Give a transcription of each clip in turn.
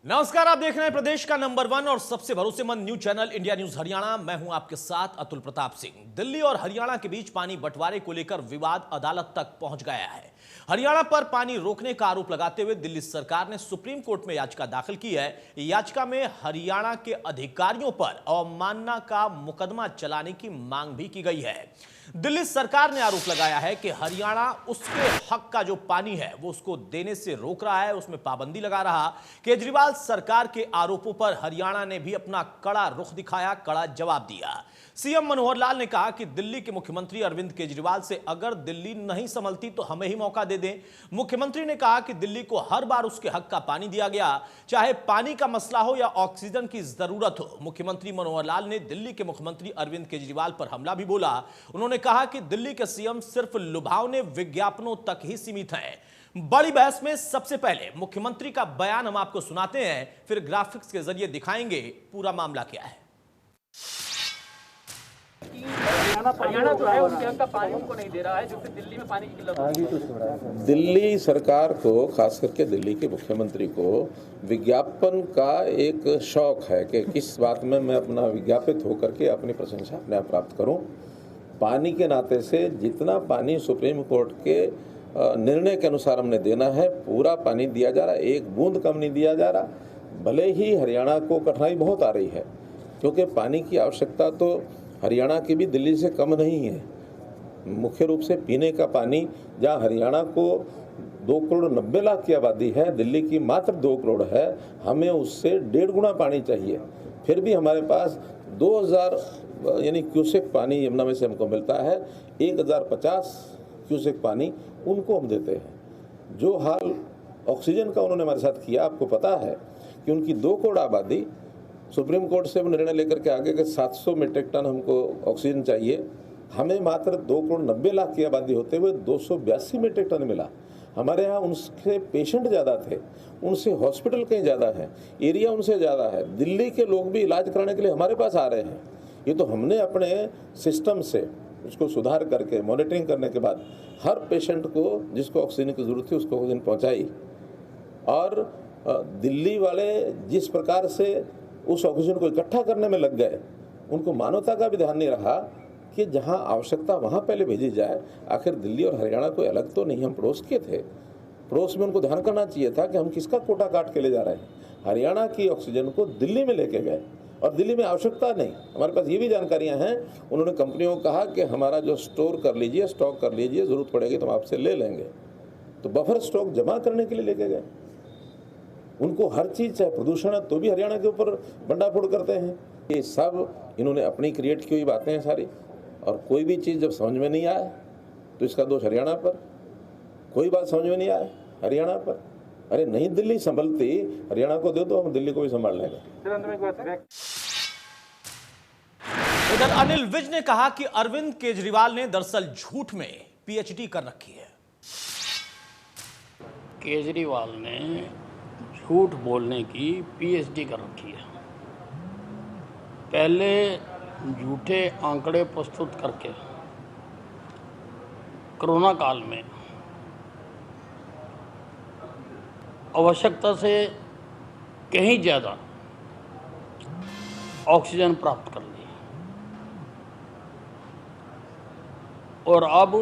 नमस्कार, आप देख रहे हैं प्रदेश का नंबर 1 और सबसे भरोसेमंद news channel India news Haryana. मैं हूं आपके साथ अतुल प्रताप सिंह। दिल्ली और हरियाणा के बीच पानी बंटवारे को लेकर विवाद अदालत तक पहुंच गया है। हरियाणा पर पानी रोकने का आरोप लगाते हुए दिल्ली सरकार ने सुप्रीम कोर्ट में याचिका दाखिल की है। याचिका में हरियाणा के अधिकारियों पर अवमानना का मुकदमा चलाने की मांग भी की गई है। दिल्ली सरकार ने आरोप लगाया है कि हरियाणा उसके हक का जो पानी है वो उसको देने से रोक रहा है, उसमें पाबंदी लगा रहा। केजरीवाल सरकार के आरोपों पर हरियाणा ने भी अपना कड़ा रुख दिखाया, कड़ा जवाब दिया। सीएम मनोहर लाल ने कहा कि दिल्ली के मुख्यमंत्री अरविंद केजरीवाल से अगर दिल्ली नहीं संभलती तो हमें ही मौका दे दें। मुख्यमंत्री ने कहा कि दिल्ली को हर बार उसके हक का पानी दिया गया, चाहे पानी का मसला हो या ऑक्सीजन की जरूरत हो। मुख्यमंत्री मनोहर लाल ने दिल्ली के मुख्यमंत्री अरविंद केजरीवाल पर हमला भी बोला। उन्होंने कहा कि दिल्ली के सीएम सिर्फ लुभावने विज्ञापनों तक ही सीमित हैं। बड़ी बहस में सबसे पहले मुख्यमंत्री का बयान हम आपको सुनाते हैं, फिर ग्राफिक्स के जरिए दिखाएंगे पूरा मामला क्या है। हरियाणा जो है उनके हक का पानी उनको नहीं दे रहा है, जिससे दिल्ली में पानी की किल्लत है। दिल्ली सरकार को, खास करके दिल्ली के मुख्यमंत्री को विज्ञापन का एक शौक है कि किस बात में मैं अपना विज्ञापित होकर के अपनी प्रशंसा अपने आप प्राप्त करूं। पानी के नाते से जितना पानी सुप्रीम कोर्ट के निर्णय के अनुसार हमने देना है, पूरा पानी दिया जा रहा है, एक बूंद कम नहीं दिया जा रहा। भले ही हरियाणा को कठिनाई बहुत आ रही है, क्योंकि पानी की आवश्यकता तो हरियाणा की भी दिल्ली से कम नहीं है। मुख्य रूप से पीने का पानी, जहां हरियाणा को 2 करोड़ 90 लाख की आबादी है, दिल्ली की मात्र 2 करोड़ है, हमें उससे 1.5 गुना पानी चाहिए। फिर भी हमारे पास 2000 यानी क्यूसेक पानी यमुना में से हमको मिलता है, 1050 क्यूसेक पानी उनको हम देते हैं। जो हाल ऑक्सीजन का उन्होंने हमारे साथ किया, आपको पता है कि उनकी 2 करोड़ आबादी, सुप्रीम कोर्ट से वो निर्णय लेकर के आगे के 700 मीट्रिक टन हमको ऑक्सीजन चाहिए, हमें मात्र 2 करोड़ 90 लाख की आबादी होते हुए 282 मीट्रिक टन मिला। हमारे यहाँ उनसे पेशेंट ज़्यादा थे, उनसे हॉस्पिटल कहीं ज़्यादा है, एरिया उनसे ज़्यादा है, दिल्ली के लोग भी इलाज कराने के लिए हमारे पास आ रहे हैं। ये तो हमने अपने सिस्टम से उसको सुधार करके मॉनिटरिंग करने के बाद हर पेशेंट को जिसको ऑक्सीजन की ज़रूरत थी उसको ऑक्सीजन पहुँचाई। और दिल्ली वाले जिस प्रकार से उस ऑक्सीजन को इकट्ठा करने में लग गए, उनको मानवता का भी ध्यान नहीं रहा कि जहां आवश्यकता वहां पहले भेजी जाए। आखिर दिल्ली और हरियाणा कोई अलग तो नहीं, हम पड़ोस के थे। पड़ोस में उनको ध्यान करना चाहिए था कि हम किसका कोटा काट के ले जा रहे हैं। हरियाणा की ऑक्सीजन को दिल्ली में लेके गए और दिल्ली में आवश्यकता नहीं। हमारे पास ये भी जानकारियाँ हैं, उन्होंने कंपनियों को कहा कि हमारा जो स्टोर कर लीजिए, स्टॉक कर लीजिए, ज़रूरत पड़ेगी तो हम आपसे ले लेंगे। तो बफर स्टॉक जमा करने के लिए लेके गए। उनको हर चीज़, चाहे प्रदूषण है तो भी हरियाणा के ऊपर बंडाफोड़ करते हैं। ये सब इन्होंने अपनी क्रिएट की हुई बातें हैं सारी। और कोई भी चीज़ जब समझ में नहीं आए तो इसका दोष हरियाणा पर। कोई बात समझ में नहीं आए हरियाणा पर। अरे नहीं दिल्ली संभलती, हरियाणा को दे दो, हम दिल्ली को भी संभाल लेंगे। उधर अनिल विज ने कहा कि अरविंद केजरीवाल ने दरअसल झूठ में पीएचडी कर रखी है। केजरीवाल ने झूठ बोलने की पीएचडी कर रखी है। पहले झूठे आंकड़े प्रस्तुत करके कोरोना काल में आवश्यकता से कहीं ज़्यादा ऑक्सीजन प्राप्त कर ली, और अब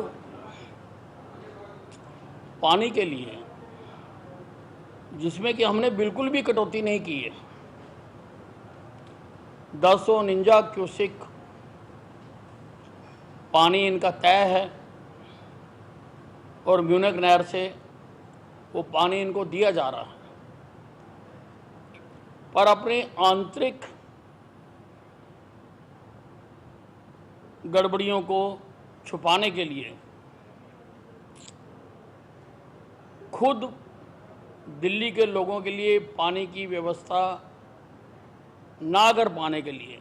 पानी के लिए, जिसमें कि हमने बिल्कुल भी कटौती नहीं की है, 1049 क्यूसेक पानी इनका तय है और म्यूनिक नहर से वो पानी इनको दिया जा रहा है। पर अपनी आंतरिक गड़बड़ियों को छुपाने के लिए खुद दिल्ली के लोगों के लिए पानी की व्यवस्था ना कर पाने के लिए,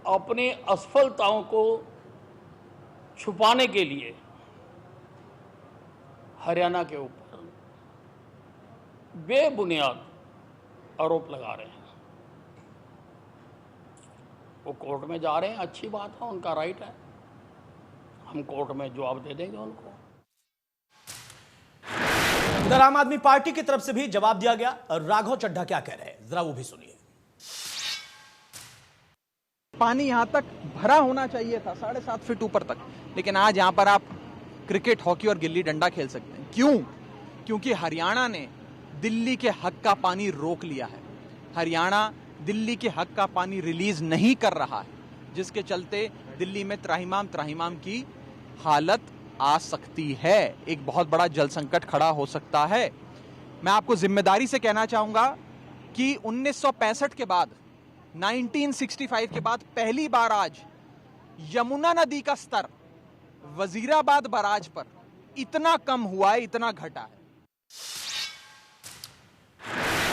अपनी असफलताओं को छुपाने के लिए हरियाणा के ऊपर बेबुनियाद आरोप लगा रहे हैं। वो कोर्ट में जा रहे हैं, अच्छी बात है, उनका राइट है, हम कोर्ट में जवाब दे देंगे उनको। उधर आम आदमी पार्टी की तरफ से भी जवाब दिया गया। राघव चड्ढा क्या कह रहे हैं, जरा वो भी सुनिए। पानी यहाँ तक भरा होना चाहिए था 7.5 फीट ऊपर तक, लेकिन आज यहाँ पर आप क्रिकेट, हॉकी और गिल्ली डंडा खेल सकते हैं। क्यों? क्योंकि हरियाणा ने दिल्ली के हक का पानी रोक लिया है। हरियाणा दिल्ली के हक का पानी रिलीज नहीं कर रहा है, जिसके चलते दिल्ली में त्राहिमाम की हालत आ सकती है। एक बहुत बड़ा जल संकट खड़ा हो सकता है। मैं आपको जिम्मेदारी से कहना चाहूंगा कि 1965 के बाद, 1965 के बाद पहली बार आज यमुना नदी का स्तर वजीराबाद बराज पर इतना कम हुआ है, इतना घटा है।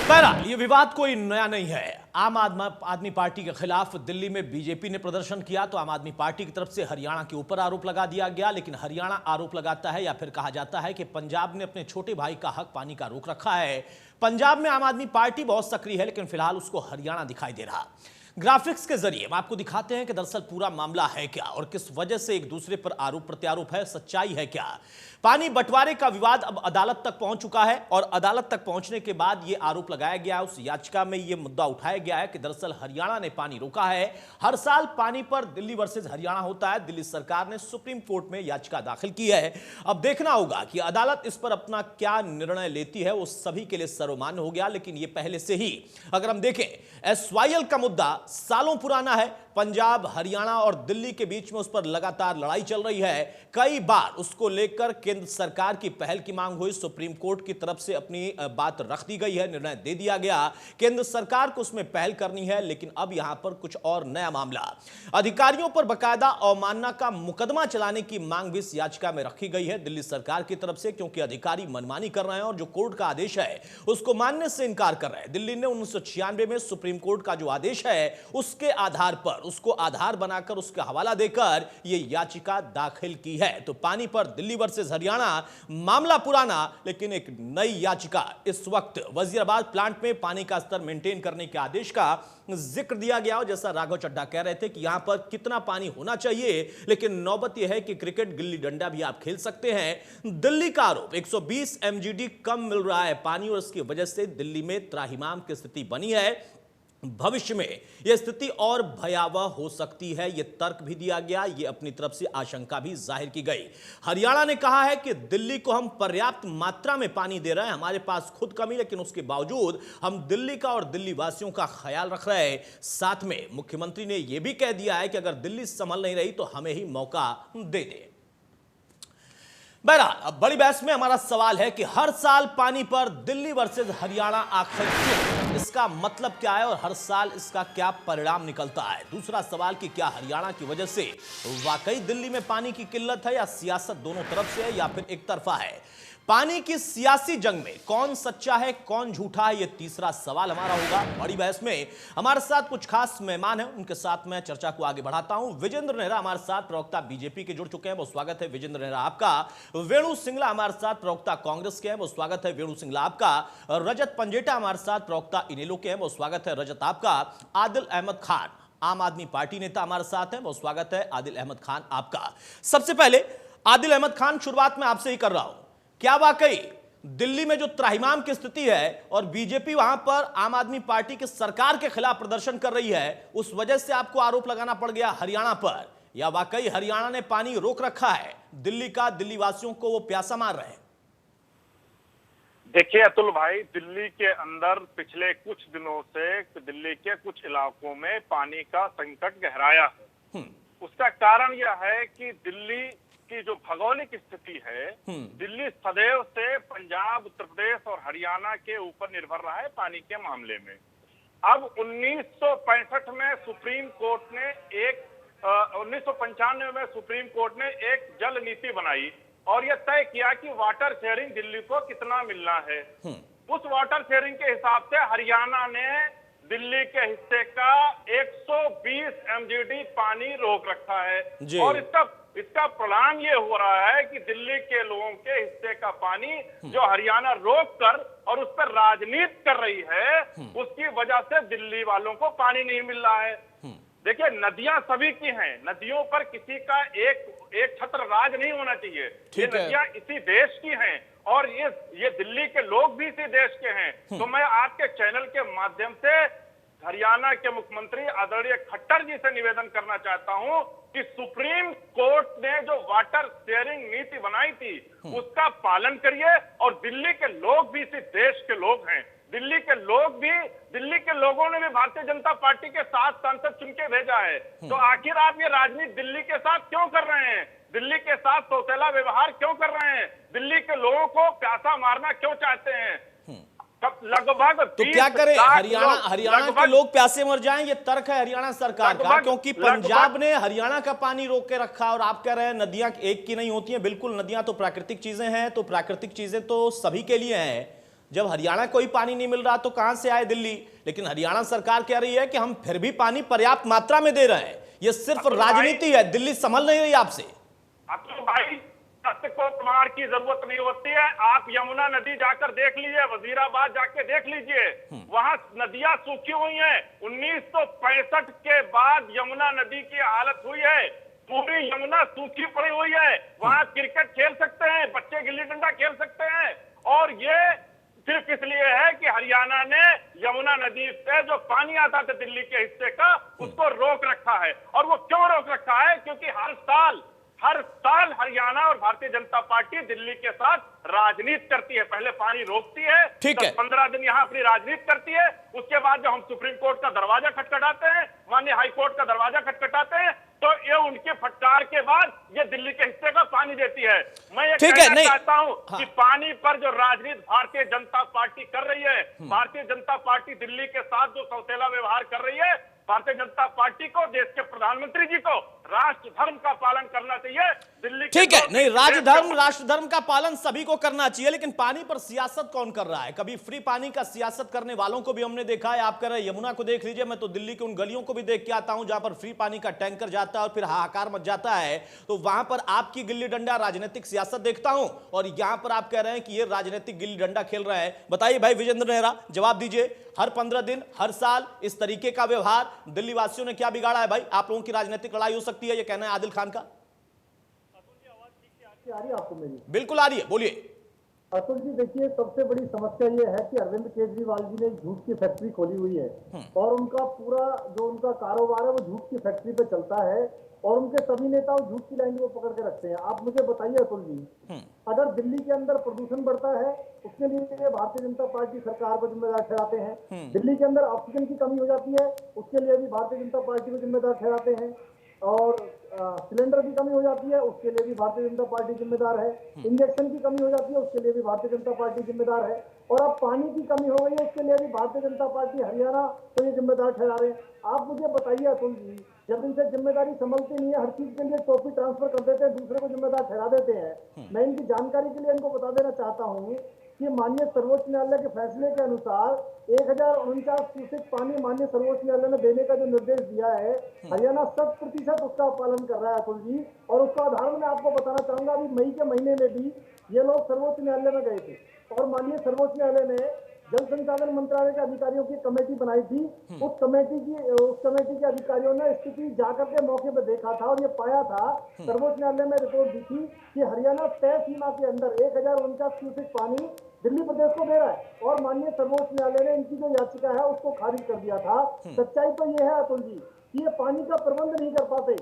बहरहाल ये विवाद कोई नया नहीं है। आम आदमी पार्टी के खिलाफ दिल्ली में बीजेपी ने प्रदर्शन किया तो आम आदमी पार्टी की तरफ से हरियाणा के ऊपर आरोप लगा दिया गया, लेकिन हरियाणा आरोप लगाता है या फिर कहा जाता है कि पंजाब ने अपने छोटे भाई का हक पानी का रोक रखा है। पंजाब में आम आदमी पार्टी बहुत सक्रिय है, लेकिन फिलहाल उसको हरियाणा दिखाई दे रहा। ग्राफिक्स के जरिए हम आपको दिखाते हैं कि दरअसल पूरा मामला है क्या और किस वजह से एक दूसरे पर आरोप प्रत्यारोप है, सच्चाई है क्या। पानी बंटवारे का विवाद अब अदालत तक पहुंच चुका है और अदालत तक पहुंचने के बाद यह आरोप लगाया गया, उस याचिका में यह मुद्दा उठाया गया है कि दरअसल हरियाणा ने पानी रोका है। हर साल पानी पर दिल्ली वर्सेस हरियाणा होता है। दिल्ली सरकार ने सुप्रीम कोर्ट में याचिका दाखिल की है। अब देखना होगा कि अदालत इस पर अपना क्या निर्णय लेती है। वो सभी के लिए सर्वमान्य हो गया, लेकिन यह पहले से ही अगर हम देखें SYL का मुद्दा सालों पुराना है। पंजाब, हरियाणा और दिल्ली के बीच में उस पर लगातार लड़ाई चल रही है। कई बार उसको लेकर केंद्र सरकार की पहल की मांग हुई, सुप्रीम कोर्ट की तरफ से अपनी बात रख दी गई है, निर्णय दे दिया गया, केंद्र सरकार को उसमें पहल करनी है। लेकिन अब यहां पर कुछ और नया मामला, अधिकारियों पर बकायदा अवमानना का मुकदमा चलाने की मांग भी इस याचिका में रखी गई है दिल्ली सरकार की तरफ से, क्योंकि अधिकारी मनमानी कर रहे हैं और जो कोर्ट का आदेश है उसको मानने से इनकार कर रहे हैं। दिल्ली ने 1996 में सुप्रीम कोर्ट का जो आदेश है उसके आधार पर, उसको आधार बनाकर, उसका हवाला देकर यह याचिका दाखिल की है। तो पानी पर दिल्ली वर्सेस हरियाणा मामला पुराना, लेकिन एक नई याचिका इस वक्त वजीराबाद प्लांट में पानी का स्तर मेंटेन करने के आदेश का जिक्र दिया गया। जैसा राघव चड्ढा कह रहे थे कि यहां पर कितना पानी होना चाहिए, लेकिन नौबत यह है कि क्रिकेट, गिल्ली डंडा भी आप खेल सकते हैं। दिल्ली का आरोप 120 MGD कम मिल रहा है पानी और इसकी वजह से दिल्ली में त्राहिमाम की स्थिति बनी है। भविष्य में यह स्थिति और भयावह हो सकती है, यह तर्क भी दिया गया, यह अपनी तरफ से आशंका भी जाहिर की गई। हरियाणा ने कहा है कि दिल्ली को हम पर्याप्त मात्रा में पानी दे रहे हैं, हमारे पास खुद कमी, लेकिन उसके बावजूद हम दिल्ली का और दिल्ली वासियों का ख्याल रख रहे हैं। साथ में मुख्यमंत्री ने यह भी कह दिया है कि अगर दिल्ली संभल नहीं रही तो हमें ही मौका दे दे। बहरहाल अब बड़ी बहस में हमारा सवाल है कि हर साल पानी पर दिल्ली वर्सेस हरियाणा आखिर क्यों, इसका मतलब क्या है और हर साल इसका क्या परिणाम निकलता है। दूसरा सवाल कि क्या हरियाणा की वजह से वाकई दिल्ली में पानी की किल्लत है या सियासत दोनों तरफ से है या फिर एक तरफा है। पानी की सियासी जंग में कौन सच्चा है, कौन झूठा है, यह तीसरा सवाल हमारा होगा। बड़ी बहस में हमारे साथ कुछ खास मेहमान हैं, उनके साथ मैं चर्चा को आगे बढ़ाता हूं। विजेंद्र नेहरा हमारे साथ, प्रवक्ता बीजेपी के जुड़ चुके हैं, वो स्वागत है विजेंद्र नेहरा आपका। वेणु सिंगला हमारे साथ, प्रवक्ता कांग्रेस के हैं, वो स्वागत है वेणु सिंगला आपका। रजत पंजेटा हमारे साथ, प्रवक्ता इनेलो के हैं, वो स्वागत है रजत आपका। आदिल अहमद खान आम आदमी पार्टी नेता हमारे साथ हैं, वो स्वागत है आदिल अहमद खान आपका। सबसे पहले आदिल अहमद खान, शुरुआत में आपसे ही कर रहा हूं, क्या वाकई दिल्ली में जो त्राहिमाम की स्थिति है और बीजेपी वहां पर आम आदमी पार्टी की सरकार के खिलाफ प्रदर्शन कर रही है, उस वजह से आपको आरोप लगाना पड़ गया हरियाणा पर, या वाकई हरियाणा ने पानी रोक रखा है दिल्ली का, दिल्ली वासियों को वो प्यासा मार रहे हैं? देखिए अतुल भाई, दिल्ली के अंदर पिछले कुछ दिनों से दिल्ली के कुछ इलाकों में पानी का संकट गहराया है। उसका कारण यह है कि दिल्ली की जो भौगोलिक स्थिति है, दिल्ली सदैव से पंजाब, उत्तर प्रदेश और हरियाणा के ऊपर निर्भर रहा है पानी के मामले में। अब 1965 में सुप्रीम कोर्ट ने 1995 में सुप्रीम कोर्ट ने एक जल नीति बनाई और यह तय किया कि वाटर शेयरिंग दिल्ली को कितना मिलना है। उस वाटर शेयरिंग के हिसाब से हरियाणा ने दिल्ली के हिस्से का 120 MGD पानी रोक रखा है और इसका परिणाम ये हो रहा है कि दिल्ली के लोगों के हिस्से का पानी जो हरियाणा रोक कर और उस पर राजनीति कर रही है, उसकी वजह से दिल्ली वालों को पानी नहीं मिल रहा है। देखिए, नदियां सभी की हैं, नदियों पर किसी का एक छत्र राज नहीं होना चाहिए। ये ठीक है। नदियां इसी देश की हैं और ये दिल्ली के लोग भी इसी देश के हैं। तो मैं आपके चैनल के माध्यम से हरियाणा के मुख्यमंत्री आदरणीय खट्टर जी से निवेदन करना चाहता हूं कि सुप्रीम कोर्ट ने जो वाटर शेयरिंग नीति बनाई थी उसका पालन करिए। और दिल्ली के लोग भी इसी देश के लोग हैं। दिल्ली के लोगों ने भी भारतीय जनता पार्टी के 7 सांसद चुन के भेजा है। तो आखिर आप ये राजनीति दिल्ली के साथ क्यों कर रहे हैं? दिल्ली के साथ सौतेला व्यवहार क्यों कर रहे हैं? दिल्ली के लोगों को प्यासा मारना क्यों चाहते हैं? लगभग तो क्या करें? हरियाणा के लोग प्यासे मर जाएं, ये तर्क है हरियाणा सरकार का, क्योंकि पंजाब ने हरियाणा का पानी रोक के रखा। और आप कह रहे हैं नदियां एक की नहीं होती हैं। बिल्कुल, नदियां तो प्राकृतिक चीजें हैं, तो प्राकृतिक चीजें तो सभी के लिए हैं। जब हरियाणा को ही पानी नहीं मिल रहा तो कहां से आए दिल्ली? लेकिन हरियाणा सरकार कह रही है कि हम फिर भी पानी पर्याप्त मात्रा में दे रहे हैं। ये सिर्फ राजनीति है, दिल्ली संभल नहीं रही आपसे। अतुल भाई, सत्य को प्रमाण की जरूरत नहीं होती है। आप यमुना नदी जाकर देख लीजिए, वजीराबाद जाके देख लीजिए, वहां नदियां सूखी हुई हैं। 1965 के बाद यमुना नदी की हालत हुई है, पूरी यमुना सूखी पड़ी हुई है। वहां क्रिकेट खेल सकते हैं, बच्चे गिल्ली डंडा खेल सकते हैं। और ये सिर्फ इसलिए है कि हरियाणा ने यमुना नदी से जो पानी आता था दिल्ली के हिस्से का, उसको रोक रखा है। और वो क्यों रोक रखा है? क्योंकि हर साल हरियाणा और भारतीय जनता पार्टी दिल्ली के साथ राजनीति करती है। पहले पानी रोकती है, 15 दिन यहाँ अपनी राजनीति करती है। उसके बाद जब हम सुप्रीम कोर्ट का दरवाजा खटखटाते हैं, माननीय हाई कोर्ट का दरवाजा खटखटाते हैं, तो ये उनके फटकार के बाद ये दिल्ली के हिस्से का पानी देती है। मैं ये कहना चाहता हूं कि पानी पर जो राजनीति भारतीय जनता पार्टी कर रही है, भारतीय जनता पार्टी दिल्ली के साथ जो सौतेला व्यवहार कर रही है, भारतीय जनता पार्टी को, देश के प्रधानमंत्री जी को राष्ट्र धर्म का पालन करना चाहिए। दिल्ली ठीक है, नहीं, राष्ट्र धर्म का पालन सभी को करना चाहिए, लेकिन पानी पर सियासत कौन कर रहा है? कभी फ्री पानी का सियासत करने वालों को भी हमने देखा है। आप कह रहे हैं यमुना को देख लीजिए, मैं तो दिल्ली के उन गलियों को भी देख के आता हूं जहां पर फ्री पानी का टैंकर जाता है और फिर हाहाकार मच जाता है। तो वहां पर आपकी गिल्ली डंडा राजनीतिक सियासत देखता हूं, और यहां पर आप कह रहे हैं कि ये राजनीतिक गिल्ली डंडा खेल रहे हैं। बताइए भाई विजेंद्र नेहरा, जवाब दीजिए। हर 15 दिन, हर साल इस तरीके का व्यवहार दिल्ली वासियों ने क्या बिगाड़ा है? भाई आप लोगों की राजनीतिक लड़ाई हो सकती है, ये कहना है आदिल खान का। आ रही है आपको मेरी? बिल्कुल आ रही है, बोलिए। अतुल जी, देखिए, सबसे बड़ी समस्या ये है कि अरविंद केजरीवाल जी ने झूठ की फैक्ट्री खोली हुई है और उनका पूरा जो उनका कारोबार है वो झूठ की फैक्ट्री पे चलता है और उनके सभी नेता झूठ की लाइन को पकड़ के रखते हैं। आप मुझे बताइए अतुल जी, अगर दिल्ली के अंदर प्रदूषण बढ़ता है उसके लिए भारतीय जनता पार्टी सरकार को जिम्मेदार ठहराते हैं। दिल्ली के अंदर ऑक्सीजन की कमी हो जाती है, उसके लिए भी भारतीय जनता पार्टी को जिम्मेदार ठहराते हैं। और सिलेंडर की कमी हो जाती है, उसके लिए भी भारतीय जनता पार्टी जिम्मेदार है। इंजेक्शन की कमी हो जाती है, उसके लिए भी भारतीय जनता पार्टी जिम्मेदार है। और अब पानी की कमी हो गई है, उसके लिए भी भारतीय जनता पार्टी हरियाणा को ये जिम्मेदार ठहरा रहे हैं। आप मुझे बताइए अतुल जी, जब इनसे जिम्मेदारी संभलती नहीं है, हर चीज के लिए टोपी ट्रांसफर कर देते हैं, दूसरे को जिम्मेदार ठहरा देते हैं। मैं इनकी जानकारी के लिए इनको बता देना चाहता हूँ कि माननीय सर्वोच्च न्यायालय के फैसले के अनुसार 1049 क्यूसेक पानी माननीय सर्वोच्च न्यायालय ने देने का जो निर्देश दिया है, हरियाणा 100% उसका पालन कर रहा है अतुल जी। और उसका आधार मैं आपको बताना चाहूंगा, अभी मई के महीने में भी ये लोग सर्वोच्च न्यायालय में गए थे और माननीय सर्वोच्च न्यायालय ने जल संसाधन मंत्रालय के अधिकारियों की कमेटी बनाई थी। उस कमेटी के अधिकारियों ने स्थिति जाकर के मौके पर देखा था और ये पाया था, सर्वोच्च न्यायालय में रिपोर्ट दी थी कि हरियाणा तय सीमा के अंदर 1049 क्यूसेक पानी दिल्ली प्रदेश को दे रहा है और माननीय सर्वोच्च न्यायालय ने इनकी जो याचिका है उसको खारिज कर दिया था। सच्चाई तो ये है अतुल जी कि ये पानी का प्रबंध नहीं कर पाते।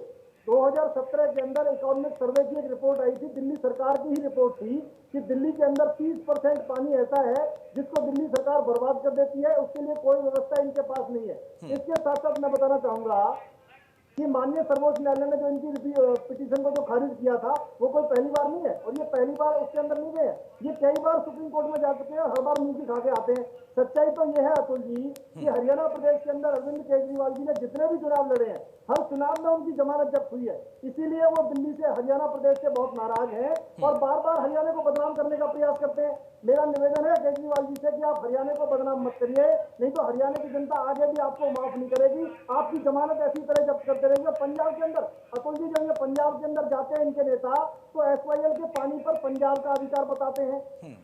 2017 के अंदर इकोनॉमिक सर्वे की एक रिपोर्ट आई थी, दिल्ली सरकार की ही रिपोर्ट थी कि दिल्ली के अंदर 30% पानी ऐसा है जिसको दिल्ली सरकार बर्बाद कर देती है, उसके लिए कोई व्यवस्था इनके पास नहीं है। इसके साथ साथ मैं बताना चाहूंगा कि माननीय सर्वोच्च न्यायालय ने जो इनकी पिटीशन को जो खारिज किया था वो कोई पहली बार नहीं है और ये पहली बार उसके अंदर नहीं गए, ये कई बार सुप्रीम कोर्ट में जा चुके हैं, हर बार मुंह दिखा के आते हैं। सच्चाई तो ये है अतुल जी कि हरियाणा प्रदेश के अंदर अरविंद केजरीवाल जी ने जितने भी चुनाव लड़े हैं, हर चुनाव में उनकी जमानत जब्त हुई है। इसीलिए वो दिल्ली से, हरियाणा प्रदेश से बहुत नाराज हैं और बार बार हरियाणा को बदनाम करने का प्रयास करते हैं। मेरा निवेदन है केजरीवाल जी से कि आप हरियाणा को बदनाम मत करिए, नहीं तो हरियाणा की जनता आगे भी आपको माफ नहीं करेगी, आपकी जमानत ऐसी तरह जब्त करते रहेंगे। पंजाब के अंदर अतुल जी, जब ये पंजाब के अंदर जाते हैं इनके नेता, तो एसवाईएल के पानी पर पंजाब का अधिकार बताते हैं,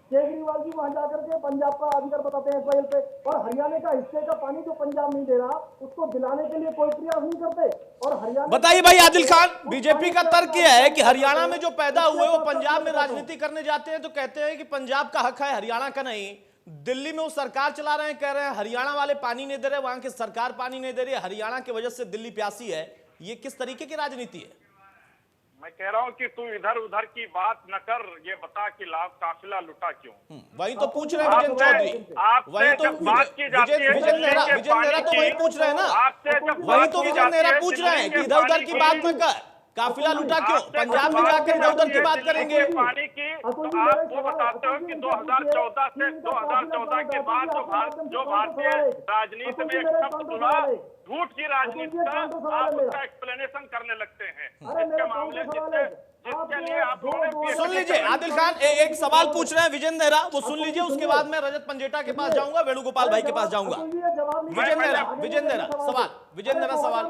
केजरीवाल जी वहां जाकर के पंजाब का अधिकार बताते हैं एसवाईएल पे, और हरियाणा का हिस्से का पानी जो पंजाब नहीं दे रहा उसको दिलाने के लिए कोई प्रयास नहीं करते। और हरियाणा, बताइए भाई आदिल खान, बीजेपी का तर्क यह है कि हरियाणा में जो पैदा हुए वो पंजाब में राजनीति करने जाते हैं, तो कहते हैं कि पंजाब का हक है, हरियाणा का नहीं। दिल्ली में वो सरकार चला रहे हैं, कह रहे हैं हरियाणा वाले पानी नहीं दे रहे, वहां की सरकार पानी नहीं दे रही है, हरियाणा की वजह से दिल्ली प्यासी है। ये किस तरीके की राजनीति है? मैं कह रहा हूं कि तू इधर उधर की बात न कर, ये बता कि लाभ काफिला लुटा क्यों। वही तो पूछ रहे हैं विजय चौधरी, वही तो विजय नेहरा तो वही पूछ रहे हैं ना, वही तो विजय नेहरा पूछ रहे हैं कि इधर उधर की बात न कर, काफिला लुटा क्यों? पंजाब में जाकर इधर उधर की बात करेंगे। पानी की तो आप वो बताते हो कि 2014 से 2014 के बाद जो भारतीय राजनीति में एक शब्द सुना, झूठ की राजनीति का, आप उसका एक्सप्लेनेशन करने लगते हैं। इसके मामले जिसके लिए आप सुन लीजिए आदिल खान, एक सवाल पूछ रहे हैं विजय नेहरा, वो सुन लीजिए, उसके बाद मैं रजत पंजेटा के पास जाऊंगा, वेणुगोपाल भाई के पास जाऊंगा। विजय नेहरा सवाल, विजय नेहरा सवाल।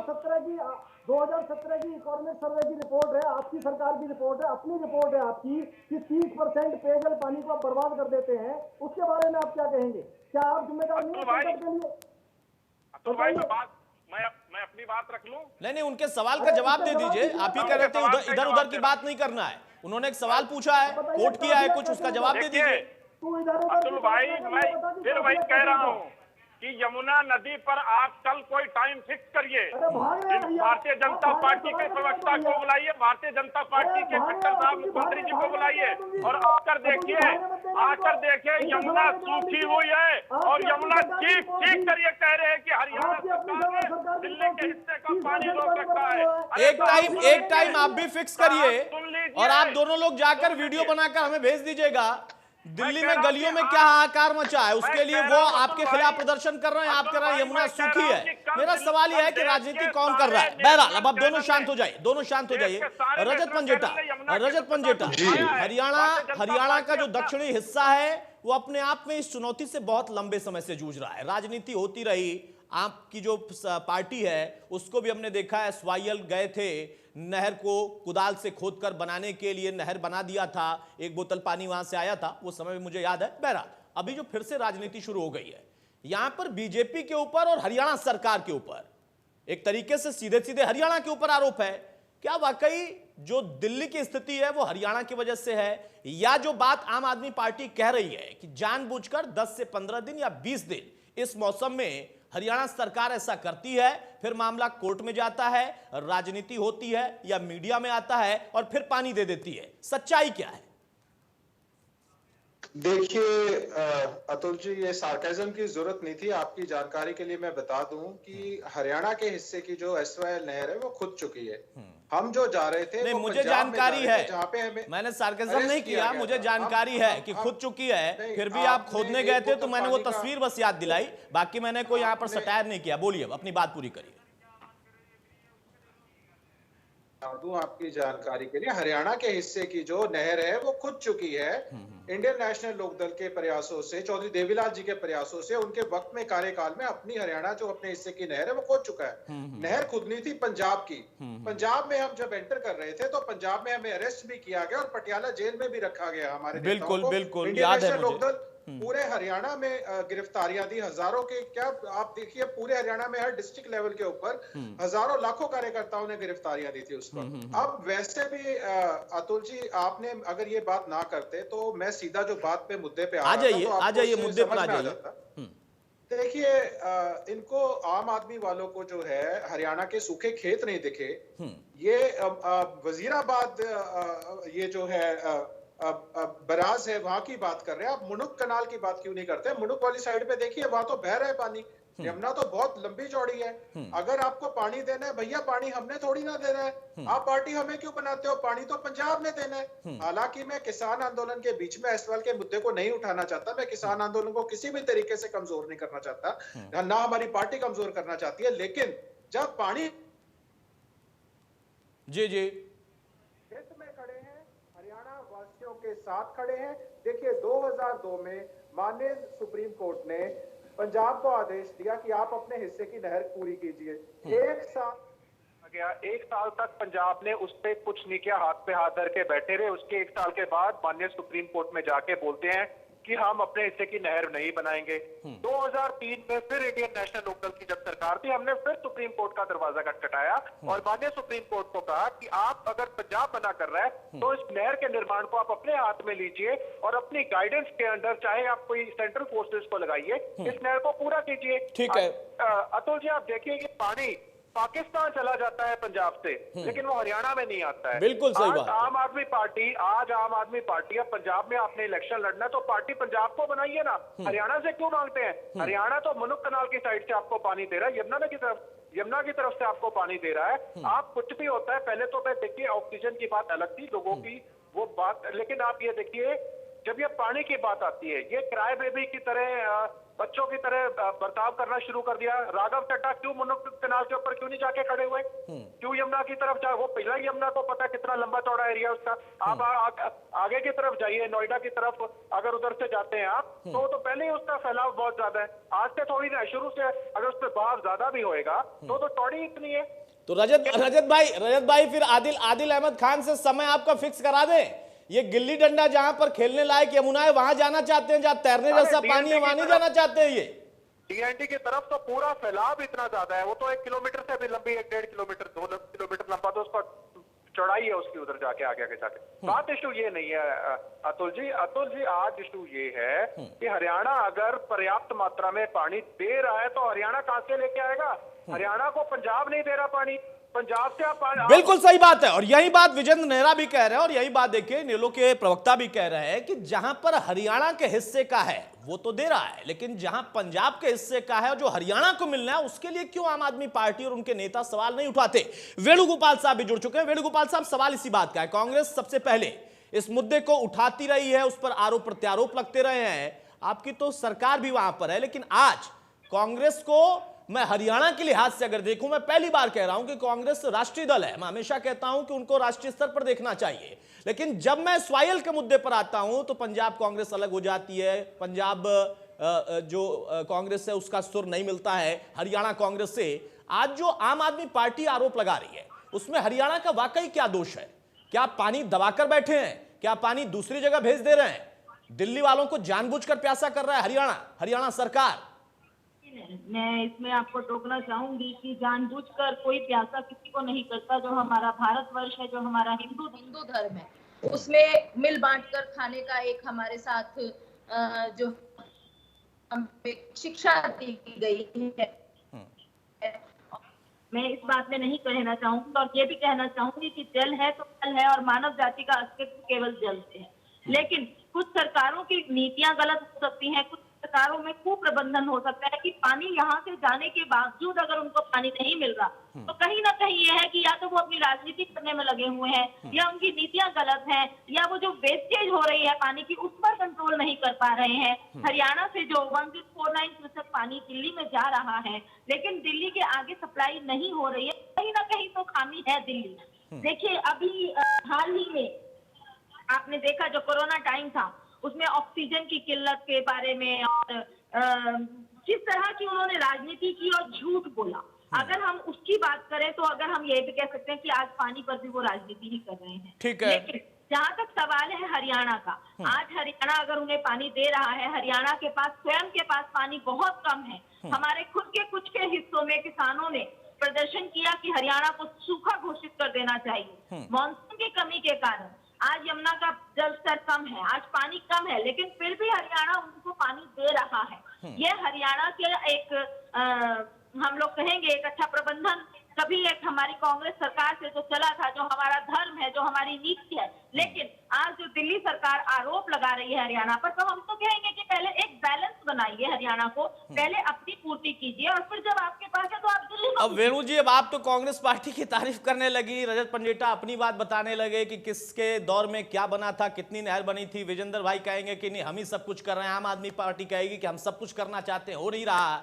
2017 की इकोनॉमिक सर्वे की रिपोर्ट है, आपकी सरकार की रिपोर्ट है, अपनी रिपोर्ट है आपकी, कि 30% पेयजल पानी को आप बर्बाद कर देते हैं, उसके बारे में आप क्या कहेंगे? क्या आप जिम्मेदार नहीं है के लिए? तो भाई मैं अपनी बात रख लूं? नहीं, उनके सवाल का जवाब दे दीजिए। आप ही कह रहे थे इधर उधर की बात नहीं करना है, उन्होंने एक सवाल पूछा है, कोट किया है कुछ, उसका जवाब दे दीजिए। अतुल भाई, मैं फिर वही कह रहा हूँ कि यमुना नदी पर आप कल कोई टाइम फिक्स करिए, भारतीय जनता पार्टी के प्रवक्ता को बुलाइए, भारतीय जनता पार्टी के खट्टर साहब मुख्यमंत्री जी को बुलाइए, और आकर देखिए यमुना सूखी हुई है, और यमुना ठीक करिए, कह रहे हैं कि हरियाणा सरकार ने दिल्ली के हिस्से का पानी रोक रखा है। एक टाइम आप भी फिक्स करिए, और आप दोनों लोग जाकर वीडियो बनाकर हमें भेज दीजिएगा। दिल्ली में गलियों में क्या हाहाकार मचा है, उसके लिए वो आपके खिलाफ प्रदर्शन कर रहे हैं, आप कह रहे हैं यमुना सूखी है। मेरा सवाल यह है कि राजनीति कौन कर रहा है? बहरहाल अब आप दोनों शांत हो जाइए, दोनों शांत हो जाइए। रजत पंजेटा, हरियाणा का जो दक्षिणी हिस्सा है वो अपने आप में इस चुनौती से बहुत लंबे समय से जूझ रहा है। राजनीति होती रही, आपकी जो पार्टी है उसको भी हमने देखा है, एसवाईएल गए थे, नहर को कुदाल से खोदकर बनाने के लिए नहर बना दिया था, एक बोतल पानी वहां से आया था, वो समय भी मुझे याद है। बहरहाल अभी जो फिर से राजनीति शुरू हो गई है, यहां पर बीजेपी के ऊपर और हरियाणा सरकार के ऊपर एक तरीके से सीधे सीधे हरियाणा के ऊपर आरोप है। क्या वाकई जो दिल्ली की स्थिति है वो हरियाणा की वजह से है, या जो बात आम आदमी पार्टी कह रही है कि जानबूझकर 10 से 15 दिन या 20 दिन इस मौसम में हरियाणा सरकार ऐसा करती है, फिर मामला कोर्ट में जाता है, राजनीति होती है या मीडिया में आता है और फिर पानी दे देती है? सच्चाई क्या है? देखिए अतुल जी, ये सार्केज्म की जरूरत नहीं थी। आपकी जानकारी के लिए मैं बता दूं कि हरियाणा के हिस्से की जो एसवाईएल नहर है वो खुद चुकी है। हम जो जा रहे थे, नहीं, मुझे जानकारी है, जहाँ पे मैंने सार्केज्म नहीं किया, मुझे जानकारी है कि खुद चुकी है, फिर भी आप खोदने गए थे तो मैंने वो तस्वीर बस याद दिलाई, बाकी मैंने कोई यहाँ पर सटायर नहीं किया। बोलिए, अपनी बात पूरी करिए। दूं आपकी जानकारी के लिए, हरियाणा के हिस्से की जो नहर है वो खुद चुकी है। इंडियन नेशनल लोकदल के प्रयासों से, चौधरी देवीलाल जी के प्रयासों से, उनके वक्त में कार्यकाल में अपनी हरियाणा जो अपने हिस्से की नहर है वो खोद चुका है। नहर खुदनी थी पंजाब की। पंजाब में हम जब एंटर कर रहे थे तो पंजाब में हमें अरेस्ट भी किया गया और पटियाला जेल में भी रखा गया हमारे बिल्कुल इंडियन नेशनल लोकदल पूरे हरियाणा में गिरफ्तारियां दी, हजारों के, क्या आप देखिए पूरे हरियाणा में हर डिस्ट्रिक्ट लेवल के ऊपर हजारों लाखों कार्यकर्ताओं ने गिरफ्तारियां दी थी उस पर। अब वैसे भी अतुल जी, आपने अगर ये बात ना करते तो मैं सीधा जो बात पे मुद्दे पे आ जाइए मुद्दे पर आ जाइए। देखिए इनको, आम आदमी वालों को जो है हरियाणा के सूखे खेत नहीं दिखे। ये वजीराबाद ये जो है बराज है, वहां की बात कर रहे हैं आप। मुनुक कनाल की बात क्यों नहीं करते? मुनुक वाली साइड पे देखिए, वहां तो बह रहा है पानी। यमुना तो बहुत लंबी चौड़ी है। अगर आपको पानी देना है भैया, पानी हमने थोड़ी ना देना है, आप पार्टी हमें क्यों बनाते हो? पानी तो पंजाब ने देना है। हालांकि मैं किसान आंदोलन के बीच में इस सवाल के मुद्दे को नहीं उठाना चाहता, मैं किसान आंदोलन को किसी भी तरीके से कमजोर नहीं करना चाहता, ना हमारी पार्टी कमजोर करना चाहती है, लेकिन जब पानी जी में खड़े हैं, हरियाणा वासियों के साथ खड़े हैं। देखिए 2002 में माननीय सुप्रीम कोर्ट ने पंजाब को आदेश दिया कि आप अपने हिस्से की नहर पूरी कीजिए। एक साथ गया। 1 साल तक पंजाब ने उस पर कुछ नहीं किया, हाथ पे हाथ धर के बैठे रहे। उसके 1 साल के बाद माननीय सुप्रीम कोर्ट में जाके बोलते हैं कि हम अपने हिस्से की नहर नहीं बनाएंगे। 2003 में फिर इंडियन नेशनल लोकदल की जब सरकार थी, हमने फिर सुप्रीम कोर्ट का दरवाजा खटखटाया और माननीय सुप्रीम कोर्ट को कहा कि आप अगर पंजाब मना कर रहा है तो इस नहर के निर्माण को आप अपने हाथ में लीजिए और अपनी गाइडेंस के अंदर चाहे आप कोई सेंट्रल फोर्सेस को लगाइए, इस नहर को पूरा कीजिए। ठीक है अतुल जी, आप देखिए कि पानी पाकिस्तान चला जाता है पंजाब से, लेकिन वो हरियाणा में नहीं आता है। बिल्कुल सही बात। आम आदमी पार्टी अब पंजाब में आपने इलेक्शन लड़ना है तो पार्टी पंजाब को बनाइए ना, हरियाणा से क्यों मांगते हैं? हरियाणा तो मनुक कनाल की साइड से आपको पानी दे रहा है, यमुना की तरफ से आपको पानी दे रहा है। आप कुछ भी होता है, पहले तो मैं देखिए ऑक्सीजन की बात अलग थी, लोगों की वो बात, लेकिन आप ये देखिए जब ये पानी की बात आती है, ये क्राई बेबी की तरह बच्चों की तरह बर्ताव करना शुरू कर दिया। राघव चड्ढा क्यों मनुक कनाल के ऊपर क्यों नहीं जाके खड़े हुए? क्यों यमुना की तरफ जाए? वो पहला ही यमुना को पता है कितना लंबा चौड़ा एरिया उसका। आप आगे की तरफ जाइए, नोएडा की तरफ अगर उधर से जाते हैं आप तो पहले ही उसका फैलाव बहुत ज्यादा है। आज से थोड़ी ना, शुरू से अगर उस पर बहाव ज्यादा भी होएगा तो टौड़ी इतनी है। तो रजत भाई फिर आदिल अहमद खान से समय आपका फिक्स करा दें। ये गिल्ली डंडा जहां पर खेलने लायक यमुना है वहां जाना चाहते हैं, जहां तैरने जैसा पानी है वहां नहीं जाना चाहते हैं। ये डीएनडी की तरफ तो पूरा फैलाव इतना ज्यादा है, वो तो 1 किलोमीटर से भी लंबी, 1.5 किलोमीटर 2 किलोमीटर लंबा तो उसका चौड़ाई है उसकी, उधर जाके आगे जाके। बात इशू ये नहीं है अतुल जी, आज इशू ये है कि हरियाणा अगर पर्याप्त मात्रा में पानी दे रहा है तो हरियाणा कहां से लेके आएगा? हरियाणा को पंजाब नहीं दे रहा पानी, पंजाब से आप बिल्कुल सही बात है। और यही बात विजेंद्र नेहरा भी कह रहे हैं और यही बात देखिए नीलो के प्रवक्ता भी कह रहे हैं कि जहां पर हरियाणा के हिस्से का है वो तो दे रहा है, लेकिन जहां पंजाब के हिस्से का है जो हरियाणा को मिलना है उसके लिए क्यों आम आदमी पार्टी और उनके नेता सवाल नहीं उठाते? वेणुगोपाल साहब भी जुड़ चुके हैं। वेणुगोपाल साहब, सवाल इसी बात का है, कांग्रेस सबसे पहले इस मुद्दे को उठाती रही है, उस पर आरोप प्रत्यारोप लगते रहे हैं, आपकी तो सरकार भी वहां पर है, लेकिन आज कांग्रेस को मैं हरियाणा के लिहाज से अगर देखूं, मैं पहली बार कह रहा हूं कि कांग्रेस राष्ट्रीय दल है, मैं हमेशा कहता हूं कि उनको राष्ट्रीय स्तर पर देखना चाहिए, लेकिन जब मैं स्वायल के मुद्दे पर आता हूं तो पंजाब कांग्रेस अलग हो जाती है, पंजाब जो कांग्रेस है उसका सुर नहीं मिलता है हरियाणा कांग्रेस से। आज जो आम आदमी पार्टी आरोप लगा रही है उसमें हरियाणा का वाकई क्या दोष है? क्या पानी दबाकर बैठे हैं? क्या पानी दूसरी जगह भेज दे रहे हैं? दिल्ली वालों को जानबूझकर प्यासा कर रहा है हरियाणा सरकार? मैं इसमें आपको टोकना चाहूंगी कि जानबूझकर कोई प्यासा किसी को नहीं करता। जो हमारा भारतवर्ष है, जो हमारा हिंदू धर्म है, उसमें मिल बांटकर खाने का एक हमारे साथ जो हमें शिक्षा दी गई है, मैं इस बात में नहीं कहना चाहूंगी और ये भी कहना चाहूंगी कि जल है तो जल है और मानव जाति का अस्तित्व केवल जल से है। लेकिन कुछ सरकारों की नीतियां गलत हो सकती हैं, कुछ सरकारों में कुप्रबंधन हो सकता है कि पानी यहाँ से जाने के बावजूद अगर उनको पानी नहीं मिल रहा तो कहीं ना कहीं ये है कि या तो वो अपनी राजनीति करने में लगे हुए हैं या उनकी नीतियां गलत हैं या वो जो वेस्टेज हो रही है पानी की उस पर कंट्रोल नहीं कर पा रहे हैं। हरियाणा से जो 1.49% पानी दिल्ली में जा रहा है, लेकिन दिल्ली के आगे सप्लाई नहीं हो रही है, कहीं ना कहीं तो खामी है दिल्ली। देखिए अभी हाल ही में आपने देखा जो कोरोना टाइम था उसमें ऑक्सीजन की किल्लत के बारे में और जिस तरह की उन्होंने राजनीति की और झूठ बोला, अगर हम उसकी बात करें तो अगर हम ये भी कह सकते हैं कि आज पानी पर भी वो राजनीति ही कर रहे हैं। ठीक है। लेकिन जहां तक सवाल है हरियाणा का, आज हरियाणा अगर उन्हें पानी दे रहा है, हरियाणा के पास स्वयं के पास पानी बहुत कम है। हमारे खुद के कुछ के हिस्सों में किसानों ने प्रदर्शन किया कि हरियाणा को सूखा घोषित कर देना चाहिए। मानसून की कमी के कारण आज यमुना का जल स्तर कम है, आज पानी कम है, लेकिन फिर भी हरियाणा उनको पानी दे रहा है। ये हरियाणा के एक हम लोग कहेंगे एक अच्छा प्रबंधन कभी एक हमारी कांग्रेस सरकार से जो चला था, जो हमारा धर्म है, जो हमारी नीति है। लेकिन आज जो दिल्ली सरकार आरोप लगा रही है हरियाणा पर, तो हम तो कहेंगे कि पहले एक बैलेंस बनाइए, हरियाणा को पहले अपनी पूर्ति कीजिए और फिर जब आपके पास है तो आप दिल्ली को। अब वेणु जी, अब आप तो कांग्रेस पार्टी की तारीफ करने लगी, रजत पंजेटा अपनी बात बताने लगे कि किसके दौर में क्या बना था, कितनी नहर बनी थी। विजेंद्र भाई कहेंगे कि नहीं हम ही सब कुछ कर रहे हैं, आम आदमी पार्टी कहेगी कि हम सब कुछ करना चाहते हैं, हो नहीं रहा।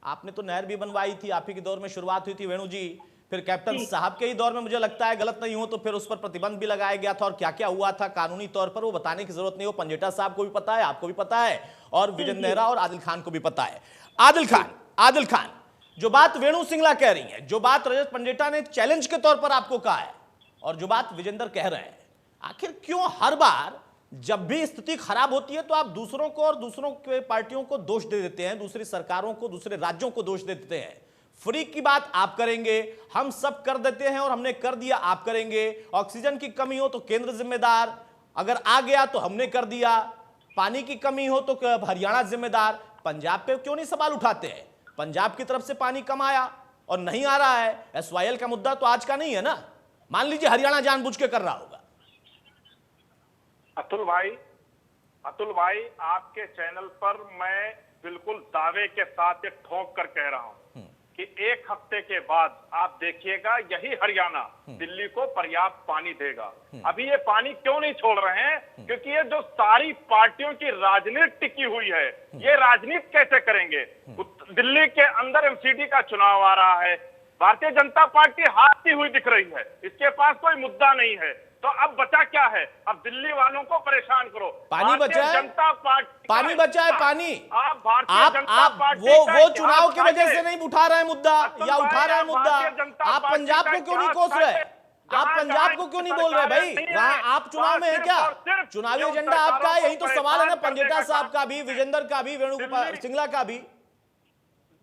आपने तो नहर भी बनवाई थी, आप ही के दौर में शुरुआत हुई थी वेणु जी, फिर कैप्टन साहब के ही दौर में मुझे लगता है, गलत नहीं हो तो फिर उस पर प्रतिबंध भी लगाया गया था, और क्या क्या हुआ था कानूनी तौर पर वो बताने की जरूरत नहीं हो, पंजेटा साहब को भी पता है, आपको भी पता है और विजेंद्र नेहरा और आदिल खान को भी पता है। आदिल खान, जो बात वेणु सिंगला कह रही है, जो बात रजत पंजेटा ने चैलेंज के तौर पर आपको कहा है, और जो बात विजेंद्र कह रहे हैं, आखिर क्यों हर बार जब भी स्थिति खराब होती है तो आप दूसरों को और दूसरों के पार्टियों को दोष दे देते हैं, दूसरी सरकारों को, दूसरे राज्यों को दोष दे देते हैं। फ्री की बात आप करेंगे, हम सब कर देते हैं और हमने कर दिया आप करेंगे, ऑक्सीजन की कमी हो तो केंद्र जिम्मेदार, अगर आ गया तो हमने कर दिया, पानी की कमी हो तो हरियाणा जिम्मेदार। पंजाब पे क्यों नहीं सवाल उठाते हैं? पंजाब की तरफ से पानी कम आया और नहीं आ रहा है, एसवाईएल का मुद्दा तो आज का नहीं है ना। मान लीजिए हरियाणा जानबूझ के कर रहा होगा। अतुल भाई आपके चैनल पर मैं बिल्कुल दावे के साथ ये ठोक कर कह रहा हूं कि एक हफ्ते के बाद आप देखिएगा यही हरियाणा दिल्ली को पर्याप्त पानी देगा। अभी ये पानी क्यों नहीं छोड़ रहे हैं? क्योंकि ये जो सारी पार्टियों की राजनीति टिकी हुई है, ये राजनीति कैसे करेंगे? दिल्ली के अंदर एमसीडी का चुनाव आ रहा है, भारतीय जनता पार्टी हारती हुई दिख रही है, इसके पास कोई मुद्दा नहीं है, तो अब बचा क्या है? अब दिल्ली वालों को परेशान करो। पानी बचा है, जनता पार्टी पानी बचा है, पानी आप भारतीय जनता पार्टी वो चुनाव की वजह से नहीं उठा रहे हैं मुद्दा, या उठा रहे हैं मुद्दा। आप पंजाब को क्यों नहीं कोस रहे? आप पंजाब को क्यों नहीं बोल रहे भाई? वहां आप चुनाव में है क्या? चुनावी एजेंडा आपका है, यही तो सवाल है ना पंजेटा साहब का भी, विजेंद्र का भी, वेणुगोपाल सिंगला का भी।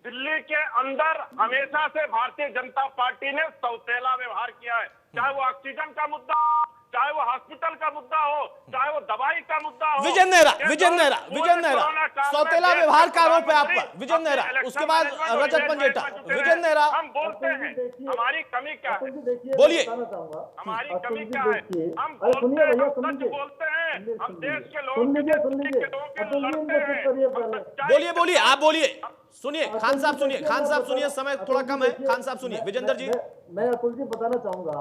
दिल्ली के अंदर हमेशा से भारतीय जनता पार्टी ने सौतेला व्यवहार किया है, चाहे वो ऑक्सीजन का मुद्दा हो, चाहे वो हॉस्पिटल का मुद्दा हो, चाहे वो दवाई का मुद्दा हो। विजेंद्र नेहरा सौतेला व्यवहार का आरोप है आप पर, विजेंद्र नेहरा। उसके बाद रजत पंजेटा। विजेंद्र नेहरा, हम बोलते हैं हमारी कमी क्या है? बोलिए। हमारी कमी क्या है? हम बोलते हैं, हम सच बोलते हैं, हम देश के लोगों के लड़ते हैं। बोलिए, आप बोलिए, सुनिए खान साहब, सुनिए, समय थोड़ा कम है। खान साहब सुनिए। विजेंद्र जी, मैं अतुल जी बताना चाहूंगा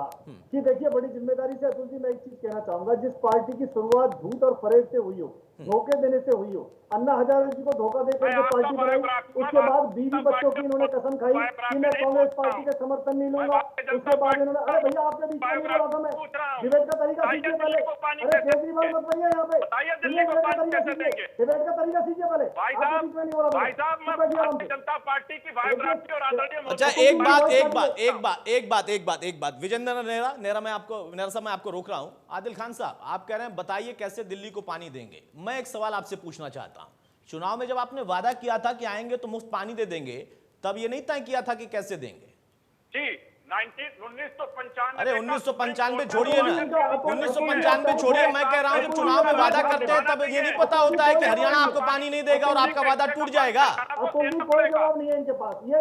कि देखिए बड़ी जिम्मेदारी से अतुल जी मैं एक चीज कहना चाहूंगा, जिस पार्टी की शुरुआत झूठ और फरेब से हुई हो, धोखे देने से हुई हो, अन्ना हजारे जी को धोखा देकर जो पार्टी बनाई, उसके बाद बीवी बच्चों की इन्होंने कसम खाई कि मैं कांग्रेस पार्टी का समर्थन नहीं लूंगा। उसके बाद इन्होंने, अरे भैया आपके बीच में नहीं बोला था मैं, डिबेट का तरीका सीखिए पहले। अरे केजरीवाल मत बनिए यहाँ पे, डिबेट का तरीका सीखिए पहले। आपके बीच में नहीं बोला था। जनता पार्टी की वाइब्रेंसी और आदरणीय। अच्छा एक बात विजेंद्र नेहरा मैं आपको रोक रहा हूं। आदिल खान साहब, आप कह रहे हैं बताइए कैसे दिल्ली को पानी देंगे। मैं एक सवाल आपसे पूछना चाहता हूं, चुनाव में जब आपने वादा किया था कि आएंगे तो मुफ्त पानी दे देंगे, तब ये नहीं तय किया था कि कैसे देंगे? जी 1995। अरे 1995 छोड़िए ना, 1995 छोड़िए। मैं कह रहा हूं जब चुनाव में वादा करते हैं तब ये नहीं पता होता है कि हरियाणा आपको पानी नहीं देगा और आपका वादा टूट जाएगा। कोई जवाब नहीं है इनके पास। ये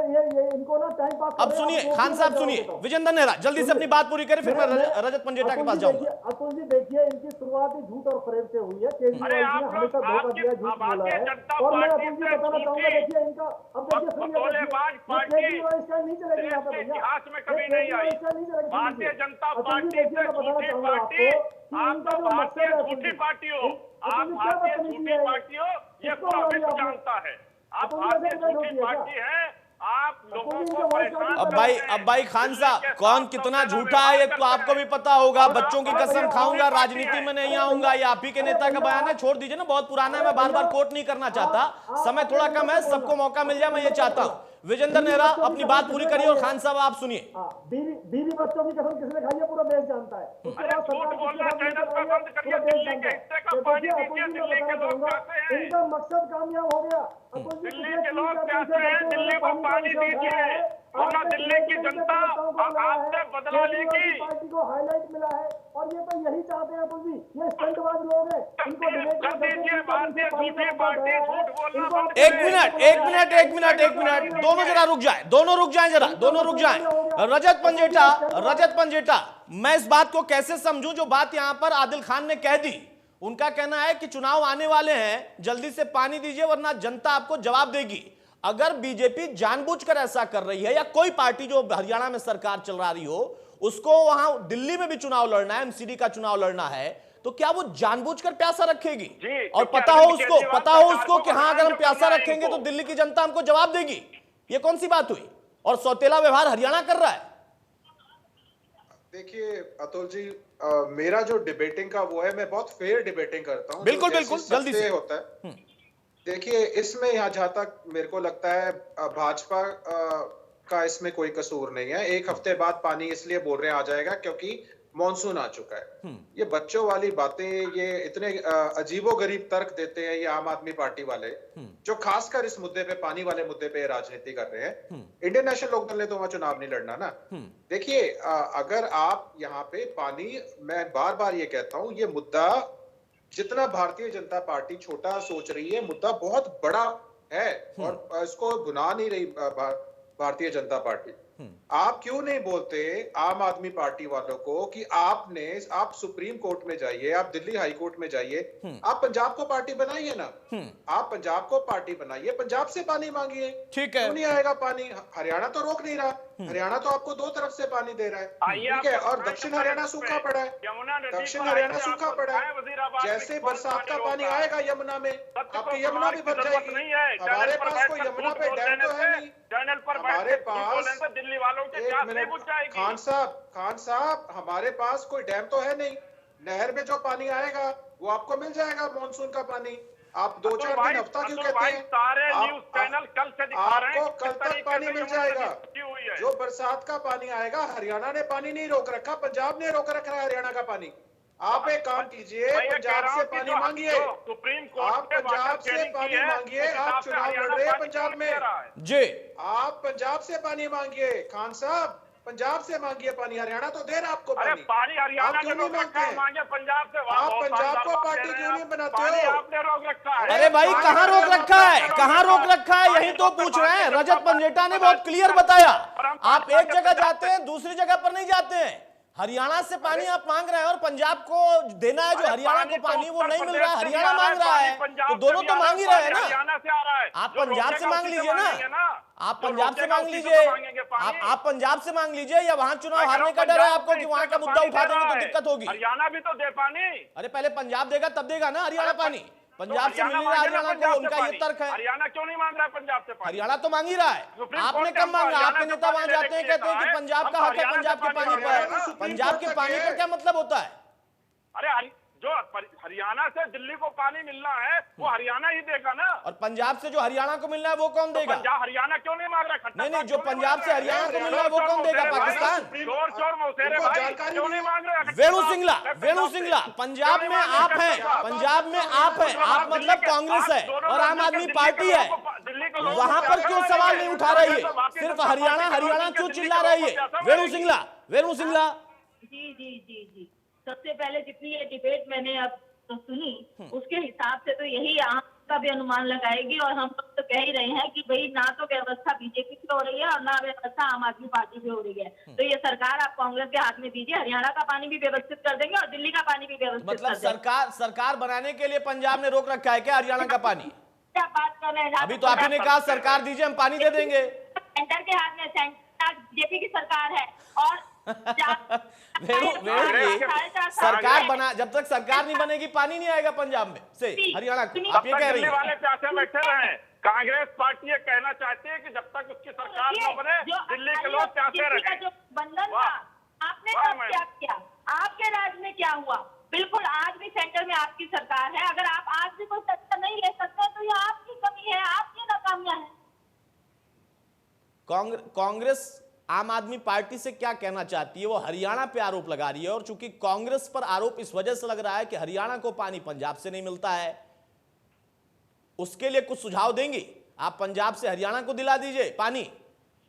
इनको ना टाइम पास। अब सुनिए खान साहब, सुनिए विजेंद्र नेहरा, जल्दी से अपनी बात पूरी करें, फिर मैं रजत पंजेटा के पास जाऊंगा। अतुल जी देखिए, इनकी शुरुआत ही झूठ और फरेब से हुई है। केजरीवाल जी ने हमेशा धोखा दिया, झूठ बोला है। और मैं अतुल जी बताना चाहूंगा, देखिए इनका, अब देखिए केजरीवाल इसका नहीं चलेगी यहाँ पे भैया, नहीं आई। भारतीय जनता पार्टी से झूठी पार्टी, आप तो भारतीय झूठी पार्टी हो, आप भारतीय झूठी पार्टी हो, ये पूरा विश्व जानता है। आप भारतीय झूठी पार्टी है, आप लोगों को परेशान। अब भाई खान साहब, कौन कितना झूठा है ये तो आपको भी पता होगा। बच्चों की कसम खाऊंगा, राजनीति में नहीं आऊंगा, ये आप ही के नेता का बयान है। छोड़ दीजिए ना, बहुत पुराना है, मैं बार बार कोट नहीं करना चाहता, समय थोड़ा कम है, सबको मौका मिल जाए, मैं ये चाहता हूँ। विजेंद्र नेहरा अपनी बात पूरी करिए और खान साहब आप सुनिए। बीवी बच्चों की कसम किसने खाई है पूरा देश जानता है। इनका मकसद कामयाब हो गया। दिल्ली के लोग कहते हैं दिल्ली को पानी दीजिए, वरना दिल्ली की जनता आपसे बदला लेगी। पार्टी को हाईलाइट मिला है और ये तो यही चाहते हैं अतुल जी, ये स्टंटबाज लोग हैं। इनको एक मिनट, दोनों जरा रुक जाए, दोनों रुक जाए। रजत पंजेटा, मैं इस बात को कैसे समझूं जो बात यहां पर आदिल खान ने कह दी। उनका कहना है कि चुनाव आने वाले हैं, जल्दी से पानी दीजिए वरना जनता आपको जवाब देगी। अगर बीजेपी जानबूझकर ऐसा कर रही है, या कोई पार्टी जो हरियाणा में सरकार चला रही हो, उसको वहां दिल्ली में भी चुनाव लड़ना है, एमसीडी का चुनाव लड़ना है, तो क्या वो जानबूझकर प्यासा रखेगी? और पता हो उसको कि हाँ अगर हम प्यासा रखेंगे तो दिल्ली की जनता हमको जवाब देगी? ये कौन सी बात हुई? और सौतेला व्यवहार हरियाणा कर रहा है। देखिए अतुल जी, मेरा जो डिबेटिंग का वो है, मैं बहुत फेयर डिबेटिंग करता हूँ। बिल्कुल जल्दी से होता है। देखिए इसमें यहाँ जहां तक मेरे को लगता है भाजपा का इसमें कोई कसूर नहीं है। एक हफ्ते बाद पानी इसलिए बोल रहे हैं आ जाएगा क्योंकि मॉनसून आ चुका है। ये बच्चों वाली बातें, ये इतने अजीबोगरीब तर्क देते हैं ये आम आदमी पार्टी वाले, जो खासकर इस मुद्दे पे, पानी वाले मुद्दे पे राजनीति कर रहे हैं। इंडियन नेशनल लोकदल ने तो वहां चुनाव नहीं लड़ना ना। देखिए, अगर आप यहाँ पे पानी, मैं बार बार ये कहता हूं, ये मुद्दा जितना भारतीय जनता पार्टी छोटा सोच रही है, मुद्दा बहुत बड़ा है और इसको भुना नहीं रही भारतीय जनता पार्टी। आप क्यों नहीं बोलते आम आदमी पार्टी वालों को कि आप सुप्रीम कोर्ट में जाइए, आप दिल्ली हाई कोर्ट में जाइए, आप पंजाब को पार्टी बनाइए ना, आप पंजाब को पार्टी बनाइए, पंजाब से पानी मांगिए। ठीक है, क्यों नहीं आएगा पानी? हरियाणा तो रोक नहीं रहा, हरियाणा तो आपको दो तरफ से पानी दे रहा है, ठीक है। और दक्षिण हरियाणा सूखा पड़ा है, दक्षिण हरियाणा सूखा पड़ा है। जैसे बरसात का पानी आएगा यमुना में, आपकी यमुना भी भर जाएगी। हमारे पास कोई यमुना पे डैम तो है नहीं, हमारे पास दिल्ली वालों के एक मिनट खान साहब, हमारे पास कोई डैम तो है नहीं। नहर में जो पानी आएगा वो आपको मिल जाएगा, मॉनसून का पानी। आप 2-4 दिन हफ्ता क्यों कहते हैं? सारे न्यूज चैनल कल से दिखा रहे हैं आपको कल तक पानी मिल जाएगा। जो बरसात का पानी आएगा, हरियाणा ने पानी नहीं रोक रखा, पंजाब ने रोक रखा है हरियाणा का पानी। आप एक काम कीजिए, पंजाब से पानी मांगिए, सुप्रीम आप पंजाब से पानी मांगिए। आप चुनाव लड़ रहे हैं पंजाब में जी, आप पंजाब से पानी मांगिए। खान साहब, पंजाब से मांगिए पानी, हरियाणा तो दे रहा आपको अरे पानी हरियाणा आप क्यों नहीं मांगते हैं? मांगे पंजाब से। आप पंजाब को पार्टी क्यों नहीं बनाते हो? आपने रोक रखा है। अरे भाई कहाँ रोक रखा है, कहाँ रोक रखा है, यही तो पूछ रहे हैं। रजत पंजेटा ने बहुत क्लियर बताया, आप एक जगह जाते हैं, दूसरी जगह पर नहीं जाते हैं। हरियाणा से पानी आप मांग रहे हैं और पंजाब को देना है जो हरियाणा को पानी वो नहीं मिल रहा है, हरियाणा मांग रहा है, तो दोनों तो मांग ही रहे हैं ना। आप पंजाब से मांग लीजिए ना, आप पंजाब से मांग लीजिए, आप पंजाब से मांग लीजिए, या वहां चुनाव हारने का डर है आपको कि वहां का मुद्दा उठा देंगे तो दिक्कत होगी? हरियाणा भी तो दे पानी। अरे पहले पंजाब देगा तब देगा ना हरियाणा पानी, पंजाब से मिल रहा है हरियाणा को, उनका ये तर्क है। हरियाणा क्यों नहीं मांग रहा है पंजाब से पानी? हरियाणा तो मांग ही रहा है, आपने कब मांगा? आपके नेता वहां जाते हैं, कहते हैं कि पंजाब का हक है पंजाब के पानी पर। पंजाब के पानी का क्या मतलब होता है? अरे जो हरियाणा से दिल्ली को पानी मिलना है वो हरियाणा ही देगा ना। और पंजाब से जो हरियाणा को मिलना है वो कौन देगा? हरियाणा क्यों नहीं मांग रहा? नहीं, जो पंजाब से हरियाणा को मिलना है वो कौन देगा? पाकिस्तान। चोर मौसेरे भाई क्यों नहीं मांग रहे? वेणु सिंगला, पंजाब में आप हैं, पंजाब में आप हैं, आप मतलब कांग्रेस है और आम आदमी पार्टी है, वहां पर क्यों सवाल नहीं उठा रही है? सिर्फ हरियाणा हरियाणा क्यों चिल्ला रही है? वेणु सिंगला। जी। सबसे पहले जितनी ये डिबेट मैंने अब तो सुनी, उसके हिसाब से तो यही आपका भी अनुमान लगाएगी, और हम लोग तो कह ही रहे हैं कि भाई ना तो व्यवस्था बीजेपी की हो रही है और ना व्यवस्था आम आदमी पार्टी की हो रही है। तो ये सरकार आप कांग्रेस के हाथ में दीजिए, हरियाणा का पानी भी व्यवस्थित कर देंगे और दिल्ली का पानी भी व्यवस्थित कर देंगे। मतलब सरकार बनाने के लिए पंजाब ने रोक रखा है क्या हरियाणा का पानी? क्या बात कर रहे हैं? अभी तो आपने कहा सरकार दीजिए, हम पानी दे देंगे। सेंटर के हाथ में, सेंटर बीजेपी की सरकार है और सरकार बना, जब तक सरकार नहीं बनेगी पानी नहीं आएगा पंजाब में से हरियाणा को, आप ये कह रही हैं? वाले प्यासे बैठे रहे। कांग्रेस पार्टी ये कहना चाहती है कि जब तक उसकी सरकार न बने दिल्ली के लोग प्यासे रहे। जो बंधन था आपने कब क्या किया? आपके राज में क्या हुआ? बिल्कुल, आज भी सेंटर में आपकी सरकार है। अगर आप आज भी कोई सत्ता नहीं ले सकते तो ये आपकी कमी है, आपकी नाकामियां है। कांग्रेस आम आदमी पार्टी से क्या कहना चाहती है? वो हरियाणा पे आरोप लगा रही है, और चूंकि कांग्रेस पर आरोप इस वजह से लग रहा है कि हरियाणा को पानी पंजाब से नहीं मिलता है, उसके लिए कुछ सुझाव देंगी? आप पंजाब से हरियाणा को दिला दीजिए पानी,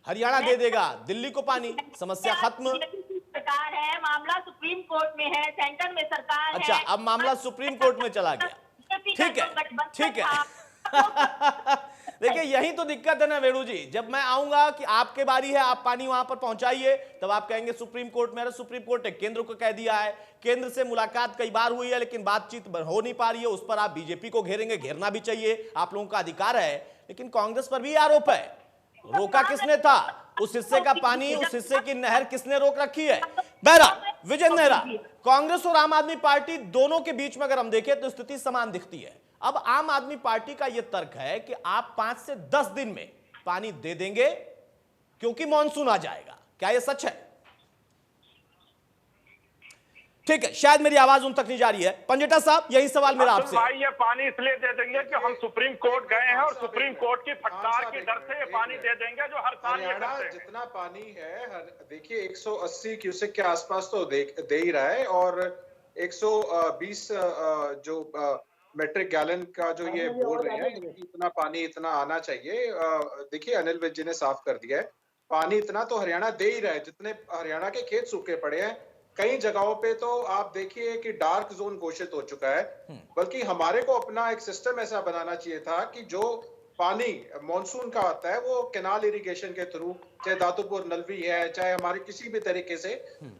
हरियाणा दे देगा दिल्ली को पानी, समस्या खत्म। सरकार है, मामला सुप्रीम कोर्ट में है, सेंटर में सरकार है। अच्छा, अब मामला सुप्रीम कोर्ट में चला गया, ठीक है। देखिए यही तो दिक्कत है ना वेणु जी, जब मैं आऊंगा कि आपके बारी है, आप पानी वहां पर पहुंचाइए, तब आप कहेंगे सुप्रीम कोर्ट में। सुप्रीम कोर्ट ने केंद्र को कह दिया है, केंद्र से मुलाकात कई बार हुई है लेकिन बातचीत हो नहीं पा रही है, उस पर आप बीजेपी को घेरेंगे, घेरना भी चाहिए, आप लोगों का अधिकार है। लेकिन कांग्रेस पर भी आरोप है, रोका किसने था? उस हिस्से का पानी, उस हिस्से की नहर किसने रोक रखी है? बहरहाल विजय नेहरा, कांग्रेस और आम आदमी पार्टी दोनों के बीच में अगर हम देखें तो स्थिति समान दिखती है। अब आम आदमी पार्टी का यह तर्क है कि आप 5 से 10 दिन में पानी दे देंगे क्योंकि मॉनसून आ जाएगा। क्या यह सच है? ठीक है, शायद मेरी आवाज उन तक नहीं जा रही है। पंजेटा साहब, यही सवाल मेरा आपसे। भाई ये पानी इसलिए दे देंगे कि हम सुप्रीम कोर्ट गए हैं और सुप्रीम कोर्ट की फटकार की डर से ये पानी दे देंगे जो हर साल ये हरियाणा करते हैं। जितना पानी है देखिए 180 क्यूसेक के आसपास तो दे ही रहा है, और 120 जो मेट्रिक गैलन का जो ये बोल रहे हैं कि इतना पानी इतना आना चाहिए, देखिए अनिल विज जी ने साफ कर दिया है, पानी इतना तो हरियाणा दे ही रहा है। जितने हरियाणा के खेत सूखे पड़े हैं, कई जगहों पे तो आप देखिए कि डार्क जोन घोषित हो चुका है। बल्कि हमारे को अपना एक सिस्टम ऐसा बनाना चाहिए था कि जो पानी मॉनसून का आता है वो कैनाल इरिगेशन के थ्रू, चाहे दातुपुर नलवी है, चाहे हमारे किसी भी तरीके से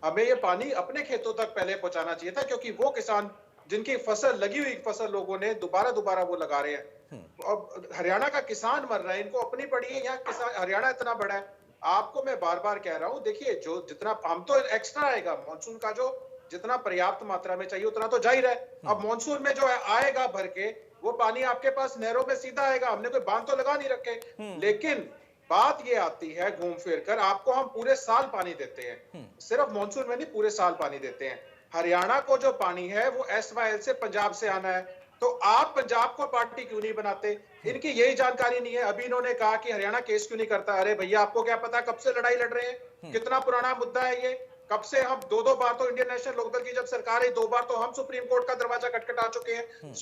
हमें ये पानी अपने खेतों तक पहले पहुंचाना चाहिए था, क्योंकि वो किसान जिनकी फसल लगी हुई फसल लोगों ने दोबारा वो लगा रहे हैं। अब हरियाणा का किसान मर रहा है, इनको अपनी पड़ी है। यहाँ किसान हरियाणा इतना बड़ा है, आपको मैं बार बार कह रहा हूं, देखिए जो जितना हम तो एक्स्ट्रा आएगा मॉनसून का, जो जितना पर्याप्त मात्रा में चाहिए उतना तो जाहिर है। अब मॉनसून में जो आएगा भर के वो पानी आपके पास नहरों में सीधा आएगा, हमने कोई बांध तो लगा नहीं रखे। लेकिन बात ये आती है घूम फिर कर, आपको हम पूरे साल पानी देते हैं, सिर्फ मॉनसून में नहीं, पूरे साल पानी देते हैं। हरियाणा को जो पानी है वो SYL से पंजाब से आना है, तो आप पंजाब को पार्टी क्यों नहीं बनाते? इनकी यही जानकारी नहीं है। अभी इन्होंने कहा कि हरियाणा केस क्यों नहीं करता। अरे भैया, आपको क्या पता कब से लड़ाई लड़ रहे हैं, कितना पुराना मुद्दा है ये। कब से हम दो बार तो इंडियन नेशनल लोकदल की जब सरकार है, 2 बार तो हम सुप्रीम कोर्ट का दरवाजा खटखटा चुके हैं।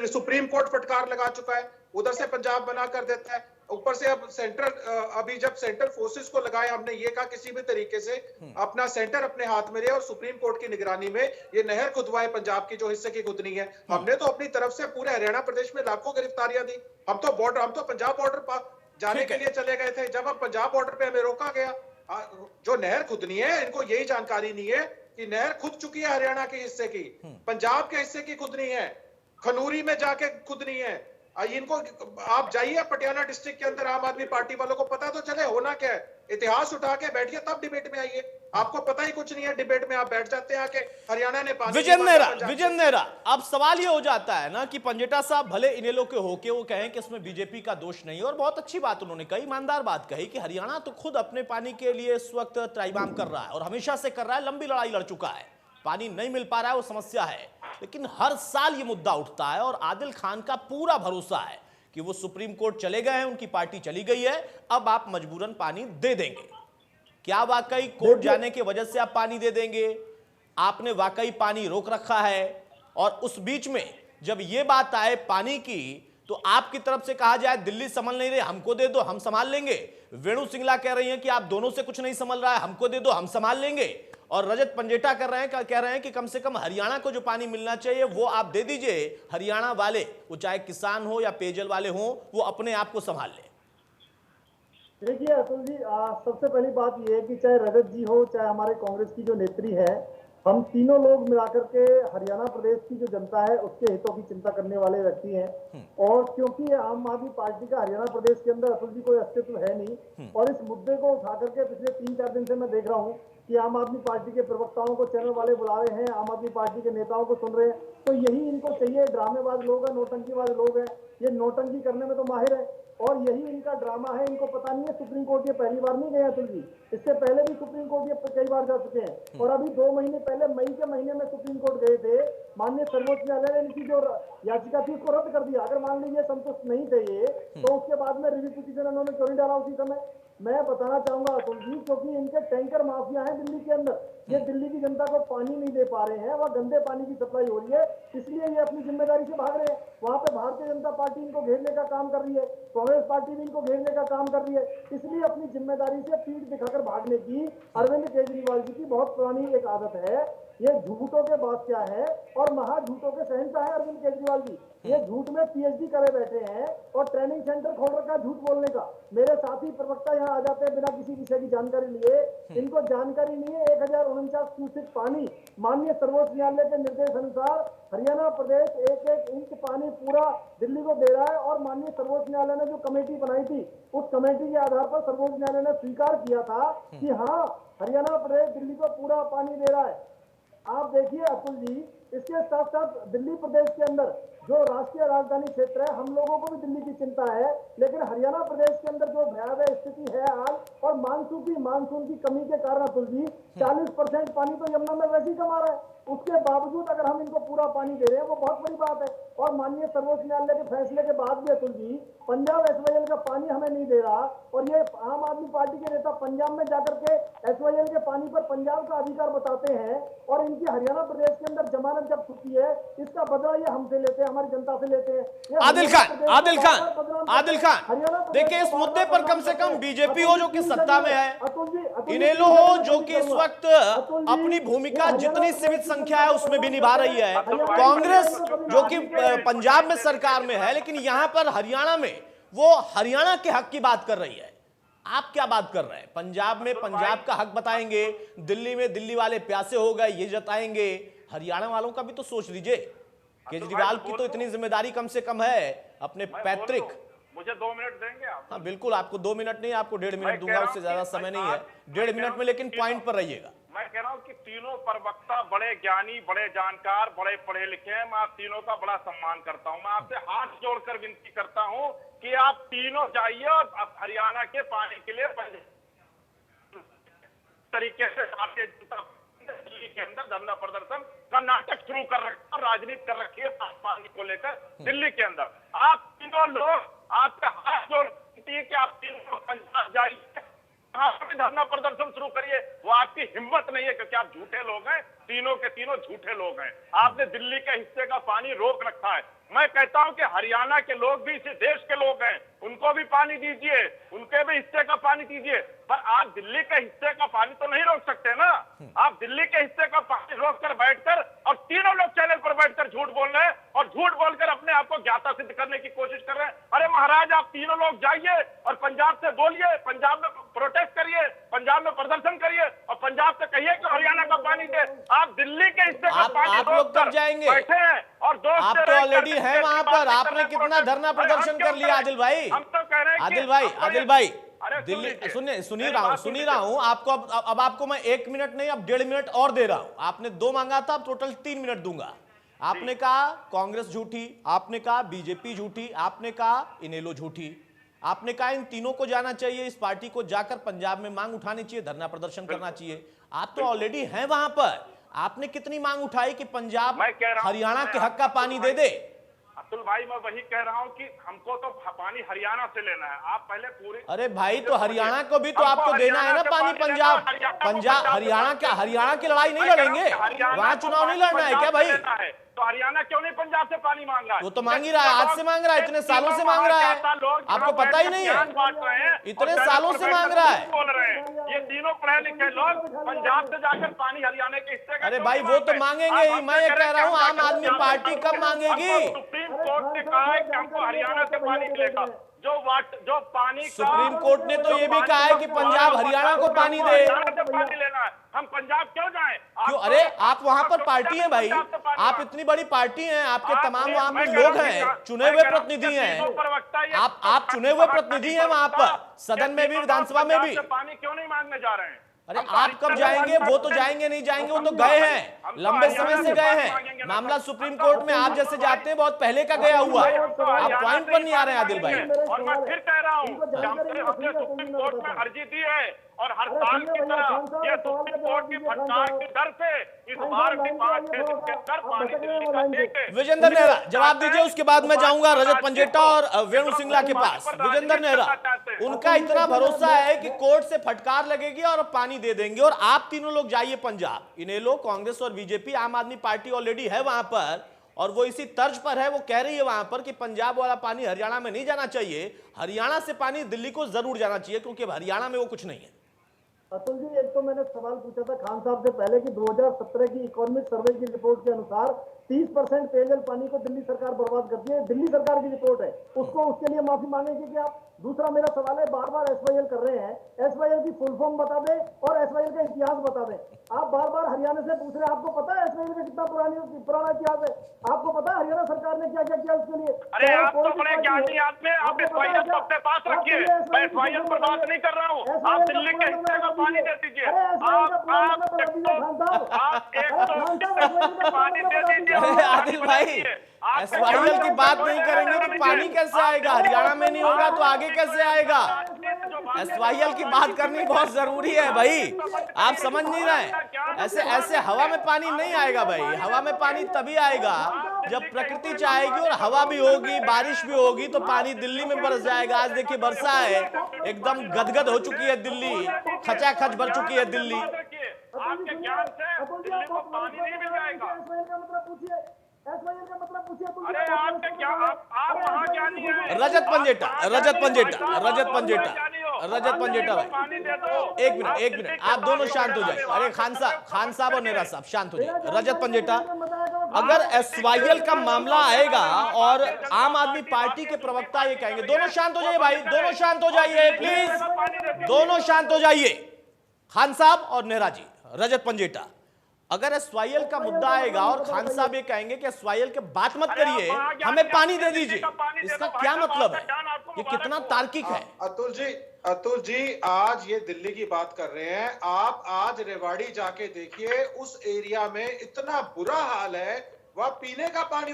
सुप्रीम कोर्ट फटकार लगा चुका है, उधर से पंजाब बना कर देता है, ऊपर से अब सेंट्रल, अभी जब सेंट्रल फोर्सेस को लगाया, हमने ये कहा किसी भी तरीके से अपना सेंटर अपने हाथ में ले और सुप्रीम कोर्ट की निगरानी में ये नहर खुदवाए पंजाब की जो हिस्से की खुदनी है। हमने तो अपनी तरफ से पूरे हरियाणा प्रदेश में लाखों गिरफ्तारियां दी। हम तो पंजाब बॉर्डर जाने के लिए चले गए थे, जब हम पंजाब बॉर्डर पे हमें रोका गया। जो नहर खुदनी है, इनको यही जानकारी नहीं है कि नहर खुद चुकी है हरियाणा के हिस्से की, पंजाब के हिस्से की खुदनी है, खनूरी में जाके खुदनी है। इनको आप जाइए पटियाला डिस्ट्रिक्ट के अंदर, आम आदमी पार्टी वालों को पता तो चले होना क्या है। इतिहास उठा के बैठिए तब डिबेट में आइए, आपको पता ही कुछ नहीं है, डिबेट में आप बैठ जाते हैं आके। हरियाणा ने विजय नेहरा, अब सवाल ये हो जाता है ना कि पंजेटा साहब भले इनेलो के होके वो कहें कि इसमें बीजेपी का दोष नहीं है, और बहुत अच्छी बात उन्होंने कही, ईमानदार बात कही कि हरियाणा तो खुद अपने पानी के लिए इस वक्त त्राहिमाम कर रहा है और हमेशा से कर रहा है, लंबी लड़ाई लड़ चुका है, पानी नहीं मिल पा रहा है वो समस्या है। लेकिन हर साल ये मुद्दा उठता है और आदिल खान का पूरा भरोसा है कि वो सुप्रीम कोर्ट चले गए हैं, उनकी पार्टी चली गई है, अब आप मजबूरन पानी दे देंगे। क्या वाकई कोर्ट जाने की वजह से आप पानी दे देंगे? आपने वाकई पानी रोक रखा है? और उस बीच में जब ये बात आए पानी की, तो आपकी तरफ से कहा जाए दिल्ली संभाल नहीं रहे, हमको दे दो हम संभाल लेंगे। वेणु सिंगला कह रही हैं कि आप दोनों से कुछ नहीं संभल रहा है, हमको दे दो हम संभाल लेंगे। और रजत पंजेटा कह रहे हैं कि कम से कम हरियाणा को जो पानी मिलना चाहिए वो आप दे दीजिए, हरियाणा वाले, वो चाहे किसान हो या पेयजल वाले हो, वो अपने आप को संभाल ले। देखिए अतुल जी, सबसे पहली बात ये है कि चाहे रजत जी हो, चाहे हमारे कांग्रेस की जो नेत्री है, हम तीनों लोग मिलाकर के हरियाणा प्रदेश की जो जनता है उसके हितों की चिंता करने वाले व्यक्ति हैं। और क्योंकि आम आदमी पार्टी का हरियाणा प्रदेश के अंदर अतुल जी कोई अस्तित्व है नहीं, और इस मुद्दे को उठा करके पिछले 3-4 दिन से मैं देख रहा हूँ कि आम आदमी पार्टी के प्रवक्ताओं को चैनल वाले बुला रहे हैं, आम आदमी पार्टी के नेताओं को सुन रहे हैं, तो यही इनको चाहिए। ड्रामेबाज लोग हैं, नौटंकीबाज लोग हैं, ये नौटंकी करने में तो माहिर है और यही इनका ड्रामा है। इनको पता नहीं है सुप्रीम कोर्ट ये पहली बार नहीं गए अतुल जी, इससे पहले भी सुप्रीम कोर्ट ये कई बार जा चुके हैं। और अभी 2 महीने पहले मई के महीने में सुप्रीम कोर्ट गए थे, माननीय सर्वोच्च न्यायालय ने इनकी जो याचिका थी उसको रद्द कर दिया। अगर मान लीजिए संतुष्ट नहीं थे ये, तो उसके बाद में रिव्यू पिटीशन उन्होंने क्यों नहीं डाला उसी समय? मैं बताना चाहूंगा अतुल जी, क्योंकि इनके टैंकर माफिया हैं दिल्ली के अंदर, ये दिल्ली की जनता को पानी नहीं दे पा रहे हैं, वह गंदे पानी की सप्लाई हो रही है, इसलिए ये अपनी जिम्मेदारी से भाग रहे हैं। वहां पे भारतीय जनता पार्टी इनको घेरने का काम कर रही है, कांग्रेस पार्टी भी इनको घेरने का काम कर रही है, इसलिए अपनी जिम्मेदारी से पीठ दिखाकर भागने की अरविंद केजरीवाल जी की बहुत पुरानी एक आदत है। ये झूठों के बादशाह है और महा झूठों के शहंशाह है अरविंद केजरीवाल जी। ये झूठ में PhD करे बैठे हैं और ट्रेनिंग सेंटर खोल रखा है झूठ बोलने का। मेरे साथी प्रवक्ता यहाँ आ जाते हैं बिना किसी विषय की जानकारी लिए, इनको जानकारी नहीं है 1049 क्यूसेक पानी माननीय सर्वोच्च न्यायालय के निर्देश अनुसार हरियाणा प्रदेश 1-1 इंच पानी पूरा दिल्ली को दे रहा है। और माननीय सर्वोच्च न्यायालय ने जो कमेटी बनाई थी, उस कमेटी के आधार पर सर्वोच्च न्यायालय ने स्वीकार किया था कि हाँ, हरियाणा प्रदेश दिल्ली को पूरा पानी दे रहा है। आप देखिए अतुल जी, इसके साथ साथ दिल्ली प्रदेश के अंदर जो राष्ट्रीय राजधानी क्षेत्र है, हम लोगों को भी दिल्ली की चिंता है, लेकिन हरियाणा प्रदेश के अंदर जो भयावह स्थिति है आज, और मानसून की कमी के कारण अतुल जी 40% पानी तो यमुना में वैसे ही कमा रहा है। उसके बावजूद अगर हम इनको पूरा पानी दे रहे हैं वो बहुत बड़ी बात है। और माननीय सर्वोच्च न्यायालय के फैसले के बाद भी अतुल जी, पंजाब एसवाईएल का पानी हमें नहीं दे रहा, और ये आम आदमी पार्टी के नेता पंजाब में जाकर के एसवाईएल के पानी पर पंजाब का अधिकार बताते हैं, और इनकी हरियाणा प्रदेश के अंदर जमानत जब छुट्टी है, इसका बदला ये हमसे लेते हैं, हमारी जनता से लेते हैं। आदिल खान, देखिए इस मुद्दे पर कम से कम बीजेपी हो जो कि सत्ता में है, इनेलो हो जो कि इस वक्त अपनी भूमिका जितनी सीमित संख्या है उसमें भी निभा रही है, कांग्रेस जो कि पंजाब में सरकार में है, लेकिन यहां पर हरियाणा में वो हरियाणा के हक की बात कर रही है। आप क्या बात कर रहे हैं? पंजाब में पंजाब का हक बताएंगे, दिल्ली में दिल्ली वाले प्यासे हो गए ये जताएंगे, हरियाणा वालों का भी तो सोच लीजिए। केजरीवाल की तो इतनी जिम्मेदारी कम से कम है अपने पैतृक। मुझे 2 मिनट देंगे आप? हाँ बिल्कुल, आपको 2 मिनट नहीं, आपको 1.5 मिनट दूंगा, उससे ज्यादा समय नहीं है। 1.5 मिनट में लेकिन पॉइंट पर रहिएगा। मैं कह रहा हूँ कि तीनों प्रवक्ता बड़े ज्ञानी, बड़े जानकार, बड़े पढ़े लिखे हैं। मैं आप तीनों का बड़ा सम्मान करता हूँ। मैं आपसे हाथ जोड़कर विनती करता हूँ कि आप तीनों जाइए और हरियाणा के पानी के लिए तरीके से भारतीय जनता दिल्ली के अंदर धरना प्रदर्शन का नाटक शुरू कर रखा, राजनीति कर रखी है पानी को लेकर दिल्ली के अंदर। आप तीनों लोग, आपका हाथ जोड़ती है कि आप तीनों पंजाब जाइए, धरना प्रदर्शन शुरू करिए। वो आपकी हिम्मत नहीं है क्योंकि आप झूठे लोग हैं, तीनों के तीनों झूठे लोग हैं। आपने दिल्ली के हिस्से का पानी रोक रखा है। मैं कहता हूं कि हरियाणा के लोग भी इसी देश के लोग हैं, उनको भी पानी दीजिए, उनके भी हिस्से का पानी दीजिए, पर आप दिल्ली के हिस्से का पानी तो नहीं रोक सकते ना। आप दिल्ली के हिस्से का पानी रोककर बैठकर, और तीनों लोग चैनल पर बैठकर झूठ बोल रहे हैं और झूठ बोलकर अपने आप को ज्ञाता सिद्ध करने की कोशिश कर रहे हैं। अरे महाराज, आप तीनों लोग जाइए और पंजाब से बोलिए, पंजाब में प्रोटेस्ट करिए, पंजाब में प्रदर्शन करिए और पंजाब से कहिए कि हरियाणा का पानी दे। आप दिल्ली के हिस्से का पानी रोककर बैठे हैं और आप तो ऑलरेडी है वहां पर। आपने कितना धरना प्रदर्शन कर लिया आदिल भाई? हम तो कह रहे हैं आदिल भाई दिल्ली सुन ही रहा हूं आपको। अब आपको मैं 1 मिनट नहीं, अब 1.5 मिनट और दे रहा हूं। आपने 2 मांगा था, अब टोटल 3 मिनट दूंगा। आपने कहा कांग्रेस झूठी, आपने कहा बीजेपी झूठी, आपने कहा इनेलो झूठी, आपने कहा इन तीनों को जाना चाहिए, इस पार्टी को जाकर पंजाब में मांग उठानी चाहिए, धरना प्रदर्शन करना चाहिए। आप तो ऑलरेडी हैं वहां पर। आपने कितनी मांग उठाई कि पंजाब हरियाणा के हक का पानी दे दे? अतुल भाई, मैं वही कह रहा हूँ कि हमको तो पानी हरियाणा से लेना है। आप पहले पूरी, अरे भाई तो हरियाणा को भी तो आपको देना है ना पानी। पंजाब हरियाणा की लड़ाई नहीं लड़ेंगे, वहां चुनाव नहीं लड़ना है क्या भाई? तो हरियाणा क्यों नहीं पंजाब से पानी मांग रहा है? वो तो मांग ही रहा है, आज से मांग रहा है, इतने सालों से मांग रहा है। आपको पता ही नहीं है, इतने सालों से मांग रहा है। बोल रहे हैं ये तीनों पढ़े लिखे लोग पंजाब से जाकर पानी हरियाणा के हिस्से का। अरे भाई वो तो मांगेंगे ही, मैं ये कह रहा हूँ आम आदमी पार्टी कब मांगेगी? सुप्रीम कोर्ट ने कहा है कि हमको हरियाणा से पानी मिलेगा। जो पानी, सुप्रीम कोर्ट ने तो ये भी कहा है कि पंजाब हरियाणा को पानी दे। पानी लेना है, हम पंजाब क्यों जाएं? क्यों? अरे आप वहां पर पार्टी हैं भाई, आप इतनी बड़ी पार्टी हैं, आपके तमाम वहां पे लोग हैं, चुने हुए प्रतिनिधि हैं, आप चुने हुए प्रतिनिधि हैं वहां पर, सदन में भी, विधानसभा में भी। पानी क्यों नहीं मांगने जा रहे हैं? अरे आप कब जाएंगे? वो तो जाएंगे नहीं जाएंगे, वो तो गए हैं, लंबे समय से गए हैं। मामला सुप्रीम कोर्ट में आप जैसे जाते हैं बहुत पहले का गया हुआ। आप पॉइंट पर नहीं आ रहे हैं आदिल भाई। और मैं फिर कह रहा हूँ, हमने सुप्रीम कोर्ट में अर्जी दी है और हर साल की तरह ये सुप्रीम कोर्ट की फटकार के डर से इस बार भी 5-6 दिन के अंदर पानी दिल्ली का देंगे। विजेंद्र नेहरा जवाब दीजिए, उसके बाद मैं जाऊंगा रजत पंजेटा और वेणु सिंगला के पास। विजेंद्र नेहरा, उनका इतना भरोसा है कि कोर्ट से फटकार लगेगी और पानी दे देंगे, और आप तीनों लोग जाइए पंजाब। इनेलो, कांग्रेस और बीजेपी, आम आदमी पार्टी ऑलरेडी है वहां पर, और वो इसी तर्ज पर है। वो कह रही है वहां पर कि पंजाब वाला पानी हरियाणा में नहीं जाना चाहिए, हरियाणा से पानी दिल्ली को जरूर जाना चाहिए, क्योंकि हरियाणा में वो कुछ नहीं है। अतुल जी, एक तो मैंने सवाल पूछा था खान साहब से पहले कि 2017 की इकोनॉमिक सर्वे की रिपोर्ट के अनुसार 30% पेयजल पानी को दिल्ली सरकार बर्बाद करती है। दिल्ली सरकार की रिपोर्ट है, उसके लिए माफी मांगेंगे कि आप? दूसरा मेरा सवाल है, बार बार एसवाईएल कर रहे हैं, एसवाईएल की फुल फॉर्म बता दें और एसवाईएल का इतिहास बता दें। आप बार बार हरियाणा से पूछ रहे हैं, आपको पता है एसवाईएल का कितना पुराना इतिहास है? आपको पता है हरियाणा सरकार ने क्या क्या किया उसके लिए? अरे आप तो बड़े ज्ञानी आदमी हैं, आप एसवाईएल को अपने पास रखिए। मैं एसवाईएल पर बात नहीं कर रहा हूँ, आप दिल्ली के हिस्से का पानी दे दीजिए। आप पानी दे दीजिए। आदिल भाई, एसवाईएल की बात नहीं करेंगे तो पानी कैसे आएगा? हरियाणा में नहीं होगा तो आगे कैसे आएगा? SYL की बात करनी बहुत जरूरी है भाई, आप समझ नहीं रहे। ऐसे ऐसे हवा में पानी नहीं आएगा भाई, हवा में पानी तभी आएगा जब प्रकृति चाहेगी और हवा भी होगी, बारिश भी होगी तो पानी दिल्ली में बरस जाएगा। आज देखिए वर्षा है, एकदम गदगद हो चुकी है दिल्ली, खचाखच भर चुकी है दिल्ली। आपके ज्ञान से दिल्ली को पानी नहीं मिल जाएगा। अरे आपके क्या आप वहाँ ज्ञानी हैं। रजत पंजेटा भाई, एक मिनट आप दोनों शांत हो जाए। अरे खान साहब और नेहरा साहब शांत हो जाए। रजत पंजेटा, अगर SYL का मामला आएगा और आम आदमी पार्टी के प्रवक्ता ये कहेंगे, दोनों शांत हो जाइए भाई, दोनों शांत हो जाइए प्लीज, दोनों शांत हो जाइए। खान साहब और नेहरा जी, रजत पंजेटा, अगर SYL का मुद्दा आएगा और खान साहब ये कहेंगे कि SYL के बात मत करिए, हमें पानी दे दीजिए, इसका क्या मतलब है? ये कितना तार्किक है? अतुल जी आज ये दिल्ली की बात कर रहे हैं, आप आज रेवाड़ी जाके देखिए, उस एरिया में इतना बुरा हाल है, वह पीने का पानी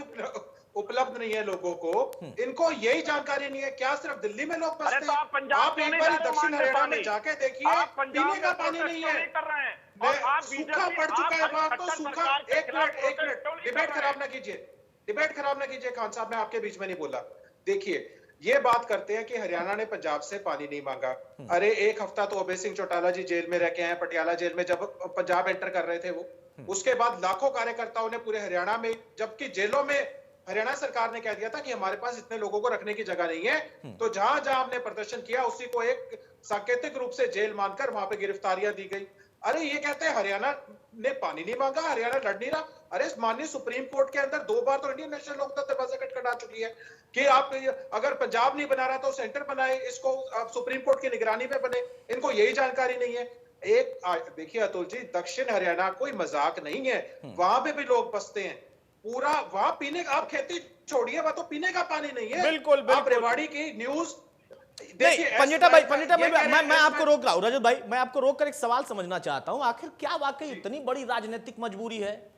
उपलब्ध नहीं है लोगों को। इनको यही जानकारी नहीं है क्या सिर्फ दिल्ली में लोग बसते हैं? आप एक बार दक्षिण हरियाणा में जाके देखिए, पीने का पानी नहीं है, सूखा पड़ चुका है वहां। तो सूखा, एक मिनट डिबेट खराब ना कीजिए खान साहब, मैं आपके बीच में नहीं बोला। देखिए ये बात करते हैं कि हरियाणा ने पंजाब से पानी नहीं मांगा। अरे एक हफ्ता तो अभय सिंह चौटाला जी जेल में रह के आए, पटियाला जेल में, जब पंजाब एंटर कर रहे थे वो। उसके बाद लाखों कार्यकर्ताओं ने पूरे हरियाणा में, जबकि जेलों में हरियाणा सरकार ने कह दिया था कि हमारे पास इतने लोगों को रखने की जगह नहीं है, तो जहां जहां हमने प्रदर्शन किया उसी को एक सांकेतिक रूप से जेल मानकर वहां पे गिरफ्तारियां दी गई। अरे ये कहते हैं हरियाणा ने पानी नहीं मांगा, हरियाणा लड़ नहीं रहा। अरे माननीय सुप्रीम कोर्ट के अंदर 2 बार तो इंडियन नेशनल लोकतंत्र दरवाजा खटखटा चुकी है कि आप अगर पंजाब नहीं बना रहा तो सेंटर बनाए, इसको सुप्रीम कोर्ट की निगरानी में बने। इनको यही जानकारी नहीं है। एक देखिए अतुल जी, दक्षिण हरियाणा कोई मजाक नहीं है, वहां पे भी लोग बसते हैं पूरा। वहां पीने का, आप खेती छोड़िए, वहां तो पीने का पानी नहीं है। बिल्कुल आप रेवाड़ी की न्यूज देखिए। पंजेटा भाई मैं आपको रोक रहा हूं। रजत भाई मैं आपको रोककर एक सवाल समझना चाहता हूं, आखिर क्या वाकई इतनी बड़ी राजनीतिक मजबूरी है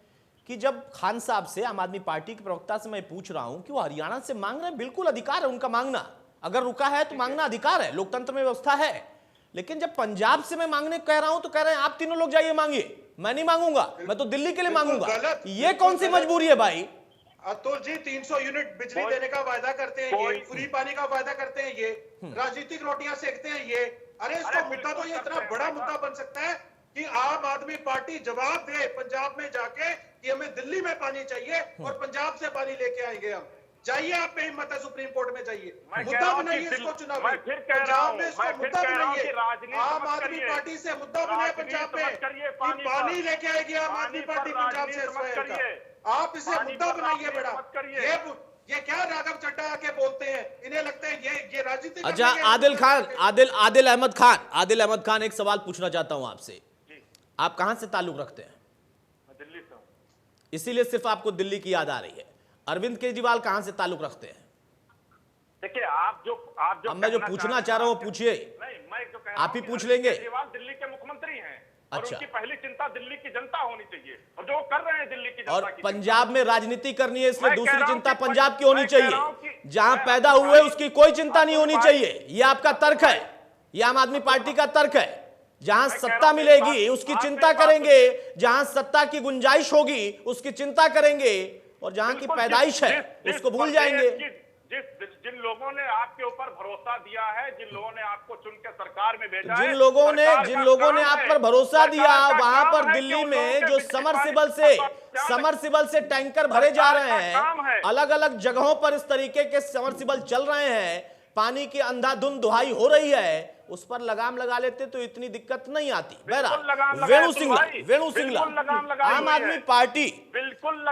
कि जब खान साहब से, आम आदमी पार्टी के प्रवक्ता से मैं पूछ रहा हूं कि वो हरियाणा से मांग रहे हैं, बिल्कुल अधिकार है उनका मांगना, अगर रुका है तो मांगना अधिकार है, लोकतंत्र में व्यवस्था है। लेकिन जब पंजाब से मैं मांगने कह रहा हूं तो कह रहे हैं आप तीनों लोग जाइए मांगिए, मैं नहीं मांगूंगा, मैं तो दिल्ली के लिए मांगूंगा। ये कौन सी मजबूरी है भाई? अतुल जी 300 यूनिट बिजली देने का वायदा करते हैं ये, फ्री पानी का वायदा करते हैं ये, राजनीतिक रोटियां सेकते हैं ये। अरे इसका मुद्दा तो ये इतना बड़ा मुद्दा बन सकता है कि आम आदमी पार्टी जवाब दे पंजाब में जाके कि हमें दिल्ली में पानी चाहिए और पंजाब से पानी लेके आएंगे हम। जाइए, आप पे हिम्मत है, सुप्रीम कोर्ट में जाइए, मुद्दा बनाइए इसको चुनाव में, पंजाब में इसको मुद्दा बनाइए। आम आदमी पार्टी से मुद्दा बनाए पंजाब में कि पानी लेके आएगी आम आदमी पार्टी पंजाब से SYL का। आप इसे मुद्दा बनाइए बड़ा। ये क्या राघव चड्डा आके बोलते हैं, इन्हें लगता है ये राजनीति। अच्छा आदिल अहमद खान एक सवाल पूछना चाहता हूं आपसे। आप कहां से ताल्लुक रखते हैं? दिल्ली से। इसीलिए सिर्फ आपको दिल्ली की याद आ रही है। अरविंद केजरीवाल कहां से ताल्लुक रखते हैं? देखिए आप जो मैं जो पूछना चाह रहा हूं पूछिए। नहीं, मैं जो कह आप ही पूछ लेंगे। केजरीवाल दिल्ली के मुख्यमंत्री हैं और अच्छा। उनकी पहली चिंता दिल्ली की जनता होनी चाहिए, और जो कर रहे हैं दिल्ली की जनता और की। पंजाब में राजनीति करनी है, इसलिए मैं कह दूसरी रहा हूं चिंता कि पंजाब की होनी मैं कह रहा हूं चाहिए। कि जहां मैं पैदा हुए उसकी कोई चिंता नहीं होनी चाहिए। ये आपका तर्क है, ये आम आदमी पार्टी का तर्क है। जहां सत्ता मिलेगी उसकी चिंता करेंगे, जहां सत्ता की गुंजाइश होगी उसकी चिंता करेंगे, और जहां की पैदाइश है उसको भूल जाएंगे। जिन लोगों ने आपके ऊपर भरोसा दिया है, जिन लोगों ने आपको चुन के सरकार में भेजा है, जिन लोगों ने आप पर भरोसा दिया, वहां पर दिल्ली में जो समरसिबल से टैंकर भरे जा रहे हैं, अलग अलग जगहों पर इस तरीके के समरसिबल चल रहे हैं, पानी की अंधाधुंध दुहाई हो रही है, उस पर लगाम लगा लेते तो इतनी दिक्कत नहीं आती। बहरहाल वेणु सिंगला आम आदमी पार्टी,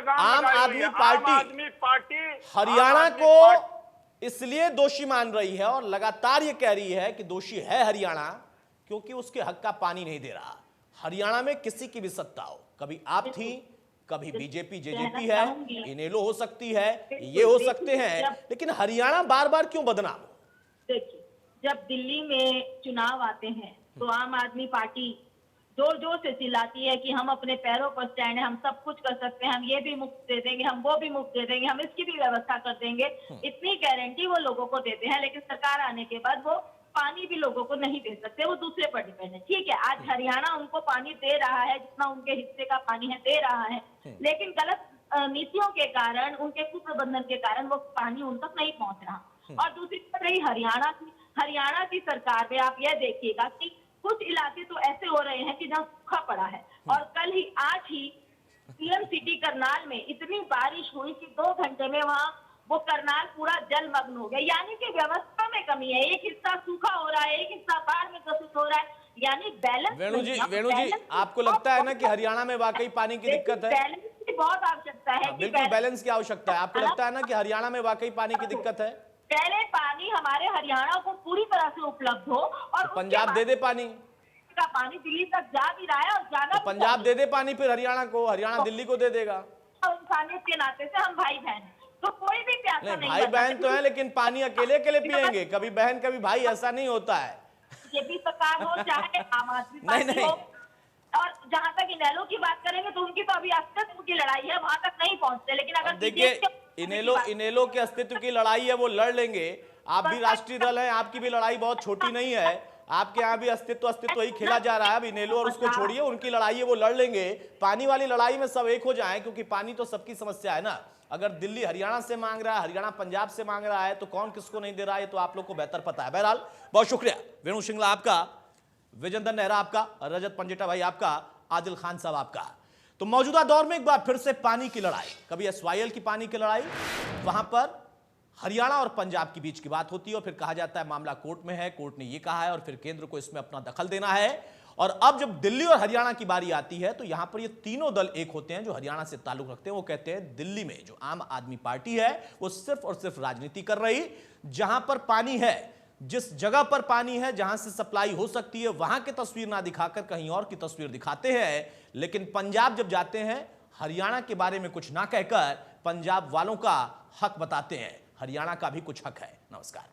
आम आदमी पार्टी हरियाणा को इसलिए दोषी मान रही है और लगातार ये कह रही है कि दोषी है हरियाणा, क्योंकि उसके हक का पानी नहीं दे रहा। हरियाणा में किसी की भी सत्ता हो, कभी आप थी, कभी बीजेपी जेजेपी है, इनेलो हो सकती है, ये हो सकते हैं, लेकिन हरियाणा बार बार क्यों बदनाम हो? देखिए, जब दिल्ली में चुनाव आते हैं तो आम आदमी पार्टी जोर जोर से चिल्लाती है कि हम अपने पैरों पर स्टैंड है, हम सब कुछ कर सकते हैं, हम ये भी मुफ्त दे देंगे, हम वो भी मुफ्त दे देंगे, हम इसकी भी व्यवस्था कर देंगे। इतनी गारंटी वो लोगों को देते हैं, लेकिन सरकार आने के बाद वो पानी भी लोगों को नहीं दे सकते, वो दूसरे पर डिपेंड है। ठीक है, आज हरियाणा उनको पानी दे रहा है, जितना उनके हिस्से का पानी है दे रहा है, लेकिन गलत नीतियों के कारण, उनके कुप्रबंधन के कारण वो पानी उन तक नहीं पहुंच रहा। और दूसरी बात रही हरियाणा की सरकार पे, आप यह देखिएगा कि कुछ इलाके तो ऐसे हो रहे हैं कि जहाँ सूखा पड़ा है, और आज ही सीएम सिटी करनाल में इतनी बारिश हुई कि 2 घंटे में वहाँ वो करनाल पूरा जलमग्न हो गया। यानी कि व्यवस्था में कमी है, एक हिस्सा सूखा हो रहा है, एक हिस्सा बाढ़ में ग्रसित हो रहा है, यानी बैलेंस। वेणु जी, आपको लगता है ना कि हरियाणा में वाकई पानी की दिक्कत है? बैलेंस की बहुत आवश्यकता है। बिल्कुल, बैलेंस की आवश्यकता है। आपको लगता है ना कि हरियाणा में वाकई पानी की दिक्कत है? पहले पानी हमारे हरियाणा को पूरी तरह से उपलब्ध हो, और तो पंजाब दे दे पानी का पानी दिल्ली तक जा भी रहा है, और जाना तो पंजाब दे दे पानी फिर हरियाणा को, हरियाणा दिल्ली को दे देगा। इंसानियत के नाते से हम भाई बहन, तो कोई भी प्यासा नहीं, भाई बहन तो है, लेकिन पानी अकेले अकेले पियेंगे, कभी बहन कभी भाई, ऐसा नहीं होता है। बीजेपी सरकार हो चाहे आम आदमी पार्टी हो, और जहां तक इनेलो की बात करेंगे तो उनकी तो अभी अस्तित्व की लड़ाई है, वहां तक नहीं पहुंचते। लेकिन अगर देखिए, इनेलो के अस्तित्व की लड़ाई है, वो लड़ लेंगे। आप भी राष्ट्रीय दल है, आपकी भी लड़ाई बहुत छोटी नहीं है, आपके यहाँ भी अस्तित्व ही खेला जा रहा है। अब इनेलो और उसको छोड़िए, उनकी लड़ाई है, वो लड़ लेंगे। पानी वाली लड़ाई में सब एक हो जाएं, क्योंकि पानी तो सबकी समस्या है ना। अगर दिल्ली हरियाणा से मांग रहा है, हरियाणा पंजाब से मांग रहा है, तो कौन किसको नहीं दे रहा है, तो आप लोग को बेहतर पता है। बहरहाल बहुत शुक्रिया, वेणु सिंगला आपका, विजेंद्र नेहरा आपका, रजत पंजेटा भाई आपका, आदिल खान साहब आपका। तो मौजूदा दौर में एक बार फिर से पानी की लड़ाई, कभी एसवाईएल की पानी की लड़ाई, वहां पर हरियाणा और पंजाब के बीच की बात होती है, और फिर कहा जाता है मामला कोर्ट में है, कोर्ट ने यह कहा है, और फिर केंद्र को इसमें अपना दखल देना है। और अब जब दिल्ली और हरियाणा की बारी आती है, तो यहां पर ये तीनों दल एक होते हैं जो हरियाणा से ताल्लुक रखते हैं। वो कहते हैं दिल्ली में जो आम आदमी पार्टी है वो सिर्फ और सिर्फ राजनीति कर रही, जहां पर पानी है, जिस जगह पर पानी है, जहां से सप्लाई हो सकती है, वहां की तस्वीर ना दिखाकर कहीं और की तस्वीर दिखाते हैं। लेकिन पंजाब जब जाते हैं, हरियाणा के बारे में कुछ ना कहकर पंजाब वालों का हक बताते हैं। हरियाणा का भी कुछ हक है। नमस्कार।